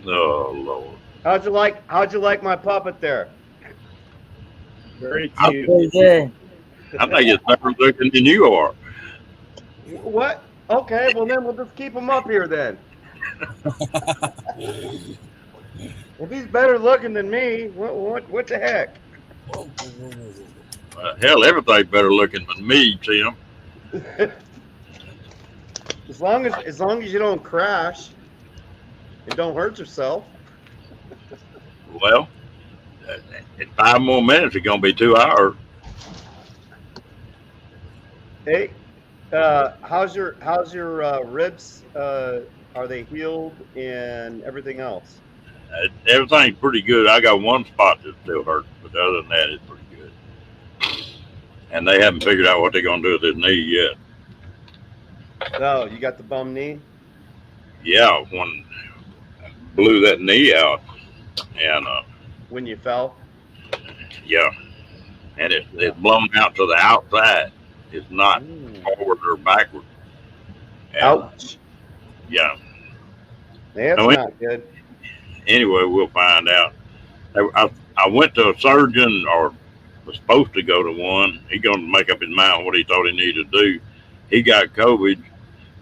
Oh Lord. How'd you like my puppet there? Very Pretty cute. good. I think it's better looking than you are. What? Okay, well then we'll just keep him up here then. If he's better looking than me, what the heck? Hell, everything's better looking than me, Tim. As long as you don't crash and don't hurt yourself. Well, in 5 more minutes, it's gonna be 2 hours. Hey, how's your ribs? Are they healed and everything else? Everything's pretty good. I got one spot that still hurts, but other than that, it's pretty good. And they haven't figured out what they're gonna do with his knee yet. No, you got the bum knee. Yeah, when I blew that knee out, and When you fell. yeah, and it's blown out to the outside. It's not forward or backward. And, Ouch. Yeah. That's No, it- not good. Anyway, we'll find out. I went to a surgeon, or was supposed to go to one. He's going to make up his mind what he thought he needed to do. He got COVID,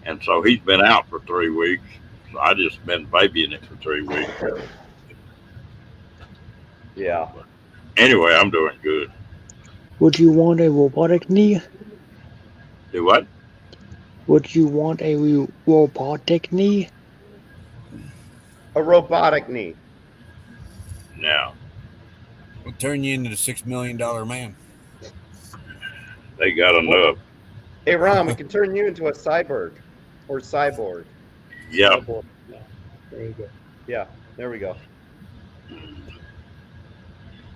and so he's been out for 3 weeks. So I just been babying it for 3 weeks. Yeah. Anyway, I'm doing good. Would you want a robotic knee? Do what? Would you want a robotic knee? A robotic knee. Now We'll turn you into the $6 million man. they got enough. Hey, Ron, we can turn you into a cyborg or cyborg. Yeah. Yeah, there you go. Yeah, there we go.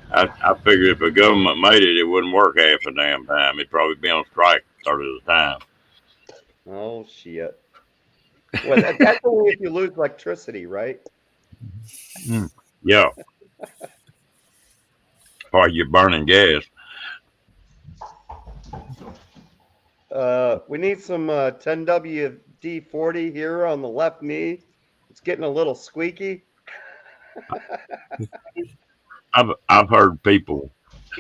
I figured if the government made it, it wouldn't work half the damn time. It'd probably be on strike a third of the time. Oh, shit. Well, that's only if you lose electricity, right? Yeah. Or you're burning gas. We need some 10WD-40 here on the left knee. It's getting a little squeaky. I've heard people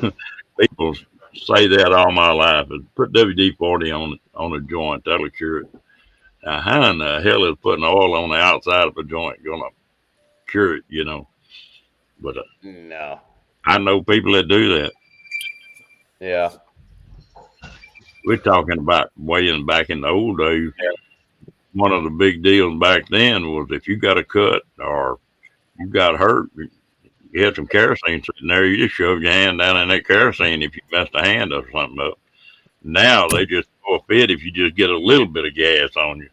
say that all my life. Put WD-40 on a joint, that'll cure it. Now, how in the hell is putting oil on the outside of a joint gonna cure it? You know, but No. I know people that do that. Yeah. We're talking about way back in the old days. One of the big deals back then was if you got a cut or you got hurt, you had some kerosene sitting there, you just shoved your hand down in that kerosene if you messed a hand or something up. Now they just throw a fit if you just get a little bit of gas on you.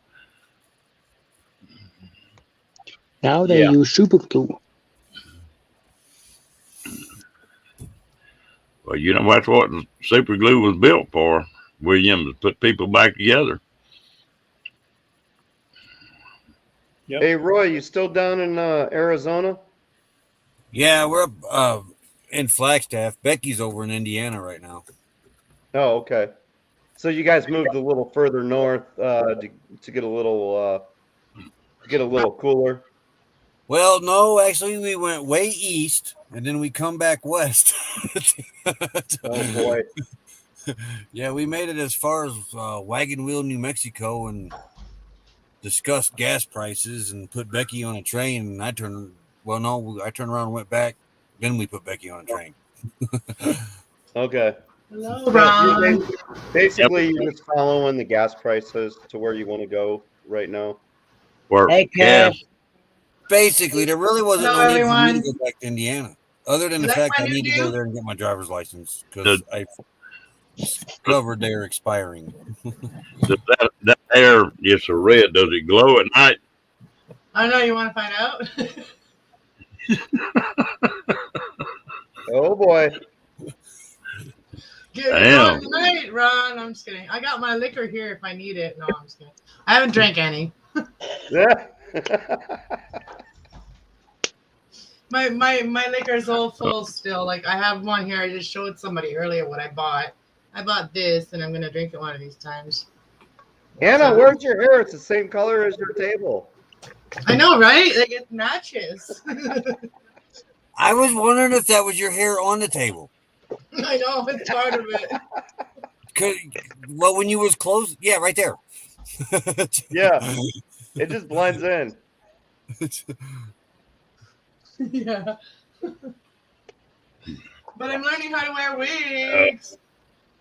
Now they use super glue. Well, you know, that's what super glue was built for, William, to put people back together. Yep. Hey, Roy, you still down in Arizona? Yeah, we're up in Flagstaff. Becky's over in Indiana right now. Oh, okay. So you guys moved a little further north to get a little cooler. Well, no, actually, we went way east and then we come back west. Oh boy. Yeah, we made it as far as Wagon Wheel, New Mexico, and discussed gas prices and put Becky on a train. And I turned around and went back. Then we put Becky on a train. Okay. Hello, So Ron. basically, you're just following the gas prices to where you want to go right now. Where Hey, gas, Kev. Basically, there really wasn't Hello, no need for me everyone. to go back to Indiana, other than the Is that fact my I new need to go deal? there and get my driver's license because I discovered they're expiring. does that air just a red? Does it glow at night? I know you want to find out. Oh boy. Get Damn. on tonight, Ron. I'm just kidding. I got my liquor here if I need it. No, I'm just kidding. I haven't drank any. Yeah. My liquor's all full still. Like I have one here. I just showed somebody earlier what I bought. I bought this, and I'm gonna drink it one of these times. Anna, where's your hair? It's the same color as your table. I know, right? Like it matches. I was wondering if that was your hair on the table. I know it's part of it. Well, when you was close, yeah, right there. Yeah. It just blends in. Yeah. But I'm learning how to wear wigs.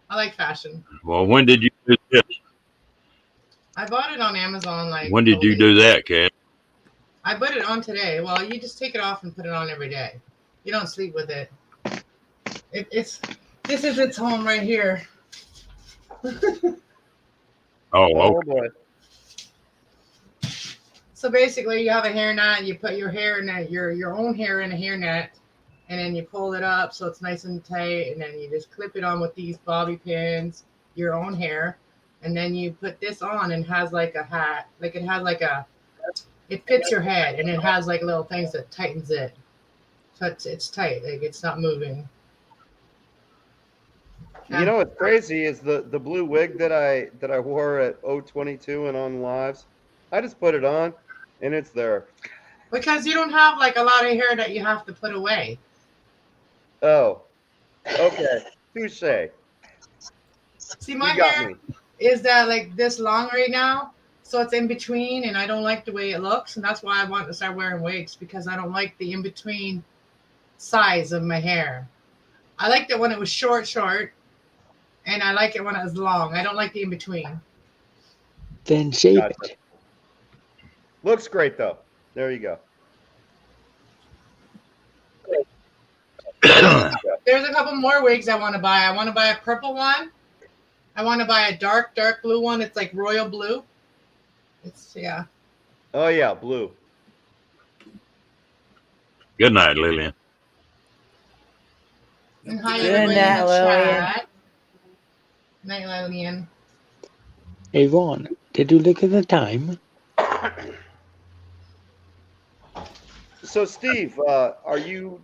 I like fashion. Well, when did you do this? I bought it on Amazon. Like When did you do that, Kat? I put it on today. Well, you just take it off and put it on every day. You don't sleep with it. This is its home right here. Oh, okay. Boy. So basically, you have a hairnet. You put your hair in your own hair in a hairnet, and then you pull it up so it's nice and tight, and then you just clip it on with these bobby pins, your own hair, and then you put this on and it has like a hat, like it has like it fits your head, and it has like little things that tightens it, so it's tight, like it's not moving. You know what's crazy is the blue wig that I wore at 022 and on lives. I just put it on and it's there. Because you don't have like a lot of hair that you have to put away. Oh. Okay. Touche. See, my You got hair me. is that like this long right now, so it's in between, and I don't like the way it looks, and that's why I want to start wearing wigs, because I don't like the in between size of my hair. I liked it when it was short, and I like it when it's long. I don't like the in between. Then shape Gotcha. it. Looks great though. There you go. There's a couple more wigs I want to buy. I want to buy a purple one. I want to buy a dark blue one. It's like royal blue. It's yeah. Oh yeah, blue. Good night, Lillian. And hi Good everybody in night, the Lillian. chat. Night, Lillian. Hey, Vaughn, did you look at the time? So Steve, are you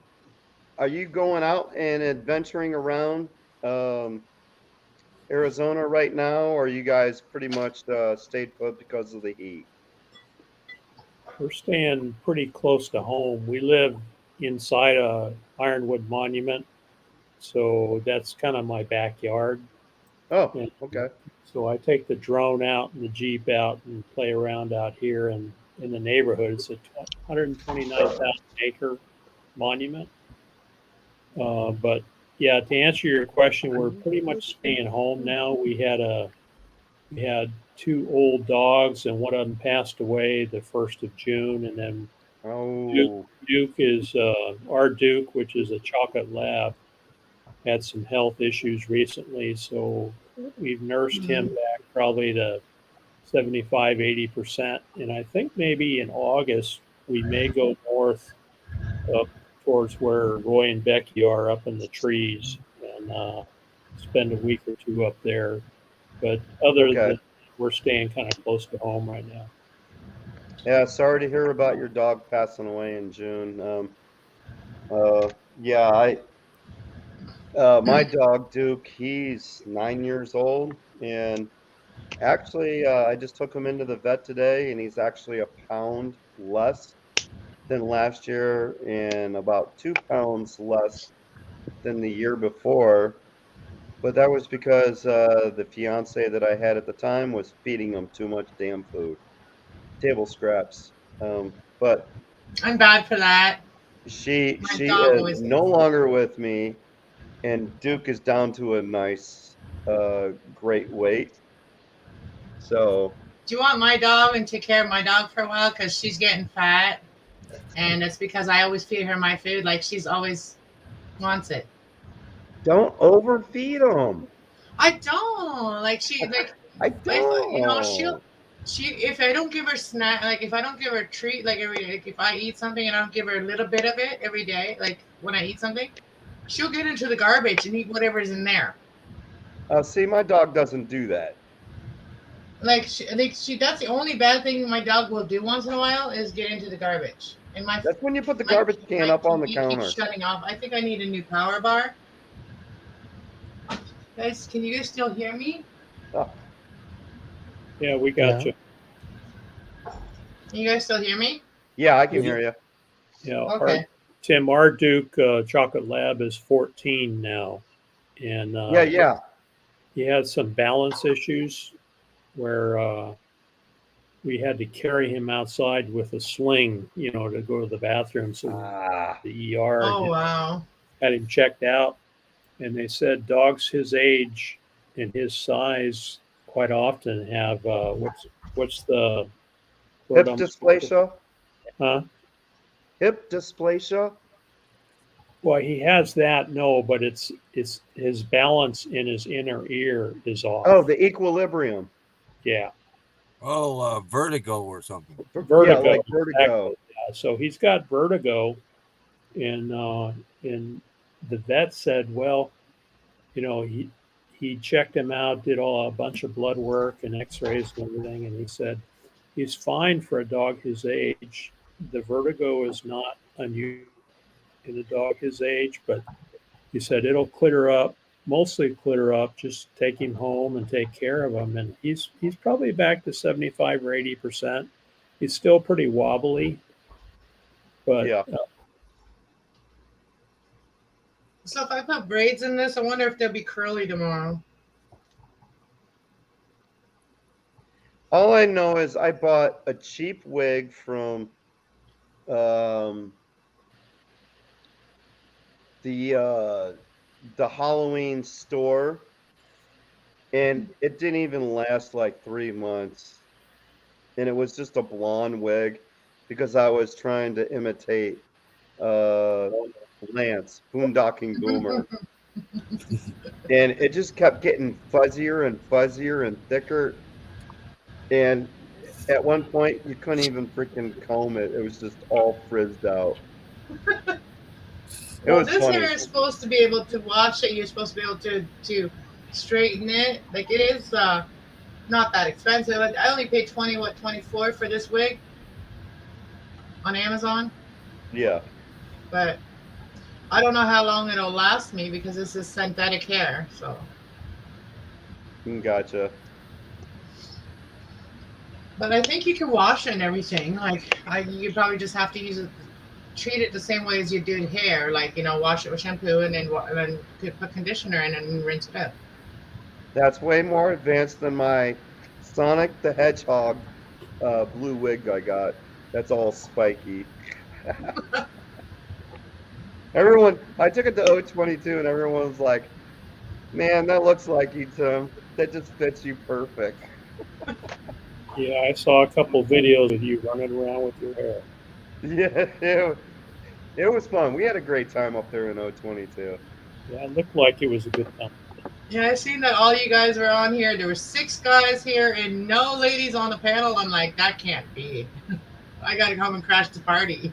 going out and adventuring around Arizona right now, or are you guys pretty much stayed put because of the heat? We're staying pretty close to home. We live inside a Ironwood Monument, so that's kind of my backyard. Oh, And okay. so I take the drone out and the Jeep out and play around out here and in the neighborhood. It's a 129,000 acre monument. But yeah, to answer your question, we're pretty much staying home now. We had two old dogs, and one of them passed away the 1st of June, and then Oh, Duke is our Duke, which is a chocolate lab, had some health issues recently, so we've nursed him back probably to 75-80%, and I think maybe in August we may go north up towards where Roy and Becky are up in the trees and spend a week or two up there. But other okay. than we're staying kind of close to home right now. Yeah, sorry to hear about your dog passing away in June. Yeah, my dog Duke, he's 9 years old, and actually, I just took him into the vet today, and he's actually a pound less than last year and about 2 pounds less than the year before. But that was because the fiance that I had at the time was feeding him too much damn food, table scraps. But I'm bad for that. she My she dog is always no gets longer with me, and Duke is down to a nice, great weight. So Do you want my dog and take care of my dog for a while? Because she's getting fat. And it's because I always feed her my food. Like she's always wants it. don't overfeed them. I don't. Like she like I if don't. you know, she if I don't give her snack, like if I don't give her a treat, like every day, like if I eat something and I don't give her a little bit of it every day, like when I eat something, she'll get into the garbage and eat whatever's in there. See, my dog doesn't do that. Like she that's the only bad thing my dog will do once in a while is get into the garbage. And That's when you put the my- garbage can my up on the TV counter. keeps shutting off. I think I need a new power bar. Guys, can you guys still hear me? Oh, Yeah, we got Yeah. you. Can you guys still hear me? yeah, I can hear you. Yeah, Okay. our Duke Chocolate Lab is 14 now, and Yeah. he had some balance issues where we had to carry him outside with a sling, to go to the bathroom. So Ah, the ER Oh and wow. had him checked out, and they said dogs his age and his size quite often have what's the word hip I'm- dysplasia. Huh? Hip dysplasia. Well, he has that, no, but it's his balance in his inner ear is off. Oh, the equilibrium. Yeah, Oh, vertigo or something. vertigo. Yeah, like vertigo. Exactly. Yeah. So he's got vertigo, and the vet said, well, he checked him out, did a bunch of blood work and X-rays and everything, and he said he's fine for a dog his age. The vertigo is not unusual in a dog his age, but he said it'll mostly clear up. Just take him home and take care of him, and he's probably back to 75 or 80%. He's still pretty wobbly, but Yeah. So if I put braids in this, I wonder if they'll be curly tomorrow. All I know is I bought a cheap wig from the Halloween store and it didn't even last like 3 months. And it was just a blonde wig because I was trying to imitate Lance, Boondocking Boomer. And it just kept getting fuzzier and fuzzier and thicker. And at one point, you couldn't even freaking comb it. It was just all frizzed out. It Well, was this funny. hair is supposed to be able to wash it. You're supposed to be able to straighten it. Like it is not that expensive. Like, I only paid 24 for this wig on Amazon, Yeah. but I don't know how long it'll last me because this is synthetic hair. So Gotcha. but I think you can wash it and everything. Like you probably just have to use it, treat it the same way as you do hair. Like, you know, wash it with shampoo and then put conditioner in and rinse it out. That's way more advanced than my Sonic the Hedgehog blue wig I got. That's all spiky. I took it to O22 and everyone was like, man, that looks like you, Tim. That just fits you perfect. Yeah, I saw a couple videos of you running around with your hair. Yeah, it was fun. We had a great time up there in O22. Yeah, it looked like it was a good time. Yeah, I seen that all you guys were on here. There were 6 guys here and no ladies on the panel. I'm like, that can't be. I gotta come and crash the party.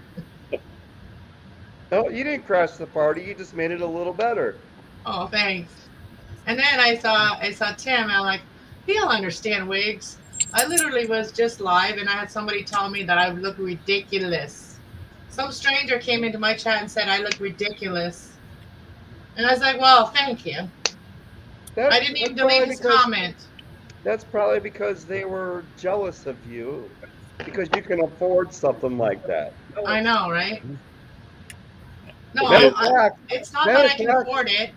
No, you didn't crash the party. You just made it a little better. Oh, thanks. And then I saw Tim, and I'm like, he'll understand wigs. I literally was just live, and I had somebody tell me that I look ridiculous. Some stranger came into my chat and said I look ridiculous. And I was like, well, thank you. I didn't even delete his comment. That's probably because they were jealous of you because you can afford something like that. I know, right? No, Matter of fact- it's not matter that I of can fact- afford it,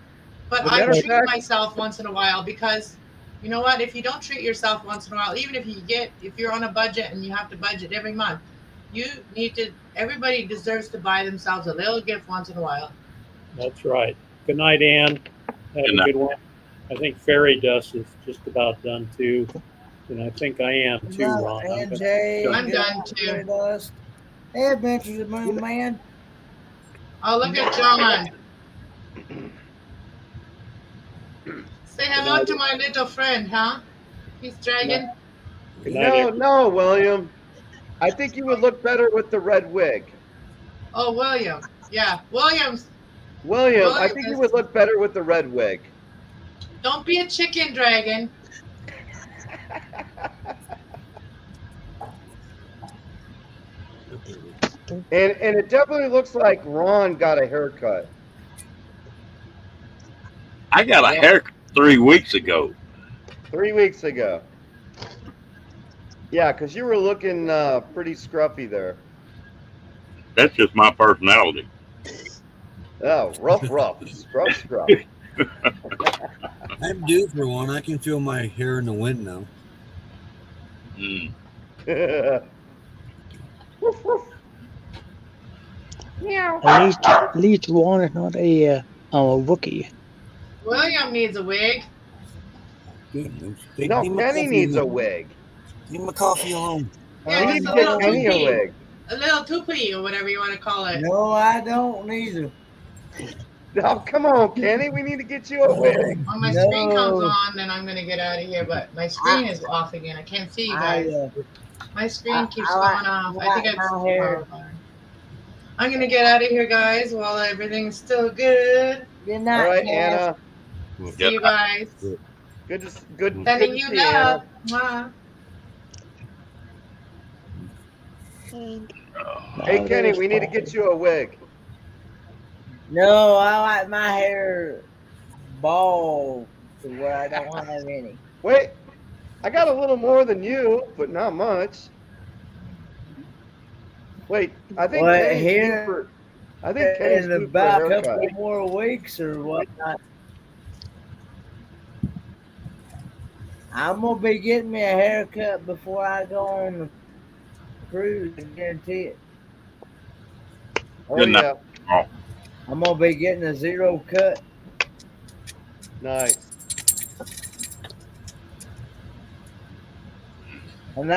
but But I matter of treat fact- myself once in a while because, you know what? If you don't treat yourself once in a while, even if you're on a budget and you have to budget every month, you need to. Everybody deserves to buy themselves a little gift once in a while. That's right. Good night, Ann. Have Good a night. good one. I think Fairy Dust is just about done too. And I think I am too, Ron. I'm And gonna- Jay, I'm good done, night, too. Fairy Dust. Hey, Adventures of Moon Man. Oh, look at John. Say hello to my little friend, huh? He's dragon. Good night, No, William. I think you would look better with the red wig. Oh, William. Yeah, Williams. William, I think you would look better with the red wig. Don't be a chicken dragon. And it definitely looks like Ron got a haircut. I got a haircut 3 weeks ago. 3 weeks ago. Yeah, because you were looking pretty scruffy there. That's just my personality. Oh, rough, scruff. I'm due for one. I can feel my hair in the wind now. Mm. Woof, woof. At least one is not a Wookiee. William needs a wig. Goodness. No, Leave my Kenny coffee needs a alone. wig. Leave my coffee alone. Yeah, We just need a to little get Kenny a toupee. wig. A little toupee or whatever you want to call it. No, I don't neither. Oh, come on, Kenny. We need to get you a wig. When my screen comes No. on, then I'm gonna get out of here. But my screen is off again. I can't see you I, guys. My screen I- keeps I like- going off. I I think like I've my hair. I'm gonna get out of here, guys, while everything's still good. Good All night, right, Cass. Anna. See you guys. Good. Sending to you see you, Anna. love. Mwah. Hey, Kenny, we need to get you a wig. No, I like my hair bald to where I don't have any. Wait, I got a little more than you, but not much. Wait, I think Well, Kenny's here- due for- I think Kenny's In due for a about a haircut. couple more weeks or whatnot. I'm gonna be getting me a haircut before I go on the cruise. I guarantee it. Oh, Good night. yeah. Oh, I'm gonna be getting a zero cut. Nice. And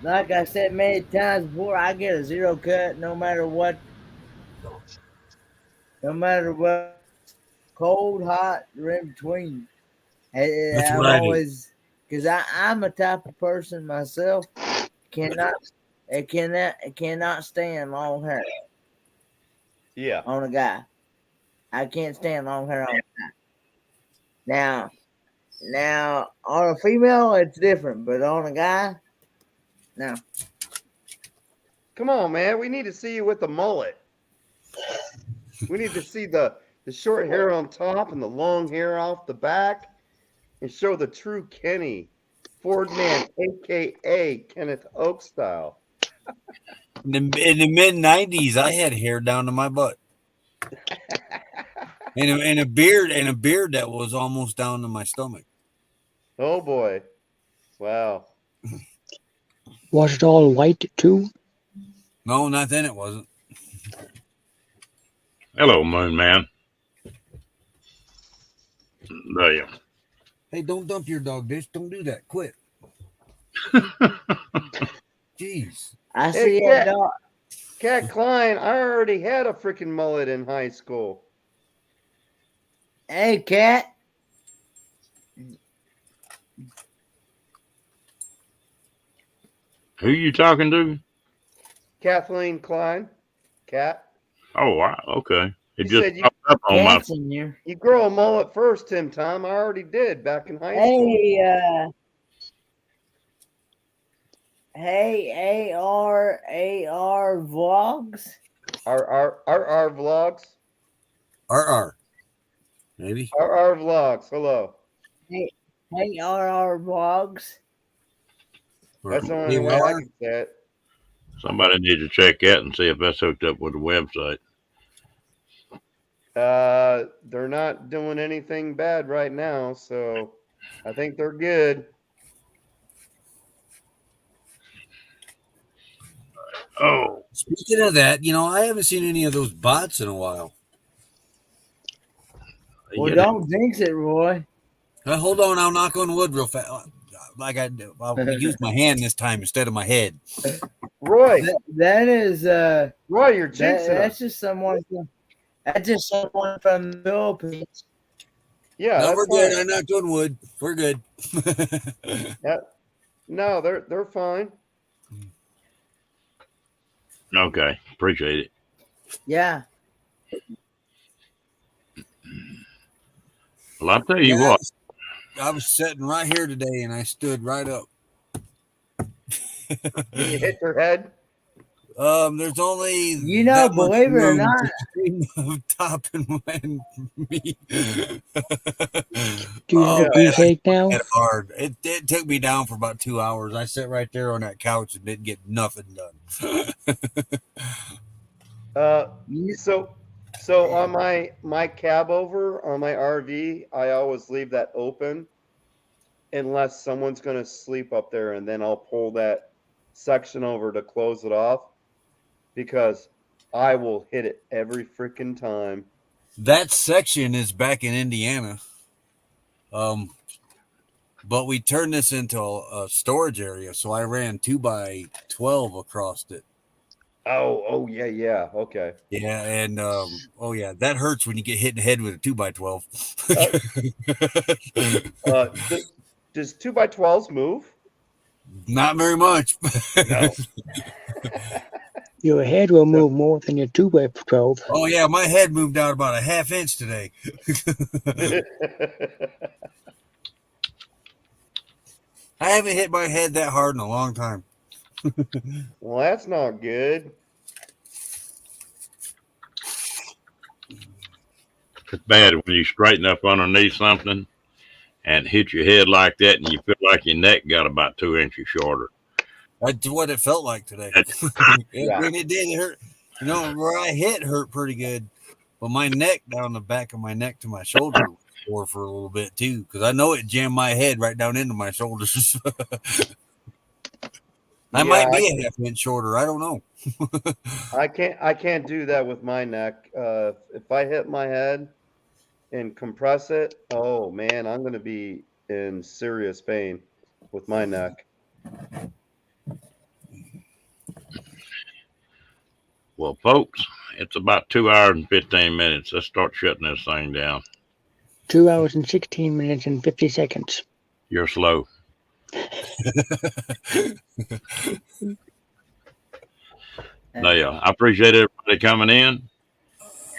like I said many times before, I get a zero cut no matter what. No matter what, cold, hot, or in between. That's I'm what I do. always, because I'm a type of person myself cannot stand long hair Yeah. on a guy. I can't stand long hair on a guy. Now on a female it's different, but on a guy, no. Come on, man. We need to see you with the mullet. We need to see the short hair on top and the long hair off the back, and show the true Kenny Ford man, aka Kenneth Oak style. In the mid '90s, I had hair down to my butt, and a beard that was almost down to my stomach. Oh boy. Wow. Was it all white too? No, not then. It wasn't. Hello, Moon Man. There. Hey, don't dump your dog dish. Don't do that. Quit. Jeez. I Hey, see a dog. Cat Klein, I already had a freaking mullet in high school. Hey, Cat. Who you talking to? Kathleen Klein. Cat. Oh, wow. Okay. It You just said you- popped up on my. Cat's in here. You grow a mullet first, Tim Tom. I already did back in high school. Hey, AR vlogs. Our vlogs. RR. Maybe. Our vlogs. Hello. Hey, RR vlogs. That's the only way I can say it. Somebody needs to check that and see if that's hooked up with the website. They're not doing anything bad right now, so I think they're good. Oh, Speaking of that, I haven't seen any of those bots in a while. Well, yeah, don't jinx it, Roy. Hold on, I'll knock on wood real fast. Like I do. I'll use my hand this time instead of my head. Roy, That is Roy, you're jinxing that's us. just someone. That's just someone from the Philippines. Yeah, No, that's we're good. fine. I'm not doing wood. We're good. No, they're fine. okay. Appreciate it. Yeah. Well, I'll tell you what. I was sitting right here today, and I stood right up. Did you hit your head? There's only believe it or not, between top and me. Do you have a beefcake now? It hard. It took me down for about 2 hours. I sat right there on that couch and didn't get nothing done. So on my cab over on my RV, I always leave that open unless someone's gonna sleep up there, and then I'll pull that section over to close it off because I will hit it every freaking time. That section is back in Indiana. But we turned this into a storage area, so I ran 2x12 across it. Oh yeah. Okay. Yeah, and that hurts when you get hit in the head with a 2x12. Does 2x12s move? Not very much. No. Your head will move more than your 2x12. Oh yeah, my head moved out about a half inch today. I haven't hit my head that hard in a long time. Well, that's not good. It's bad when you straighten up underneath something and hit your head like that, and you feel like your neck got about 2 inches shorter. That's what it felt like today. When it did, it hurt. Where I hit hurt pretty good, but my neck, down the back of my neck to my shoulder, sore for a little bit too, because I know it jammed my head right down into my shoulders. I might be a half inch shorter. I don't know. I can't do that with my neck. If I hit my head and compress it, oh man, I'm going to be in serious pain with my neck. Well, folks, it's about 2 hours and 15 minutes. Let's start shutting this thing down. 2 hours and 16 minutes and 50 seconds. You're slow. No, yeah. I appreciate everybody coming in.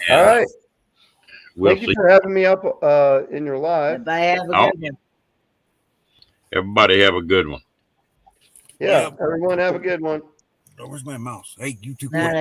All right. We'll Thank see. you for having me up in your live. Everybody have a Oh. good one. Everybody have a good one. Yeah, everyone have a good one. Oh, where's my mouse? Hey, you too. Night,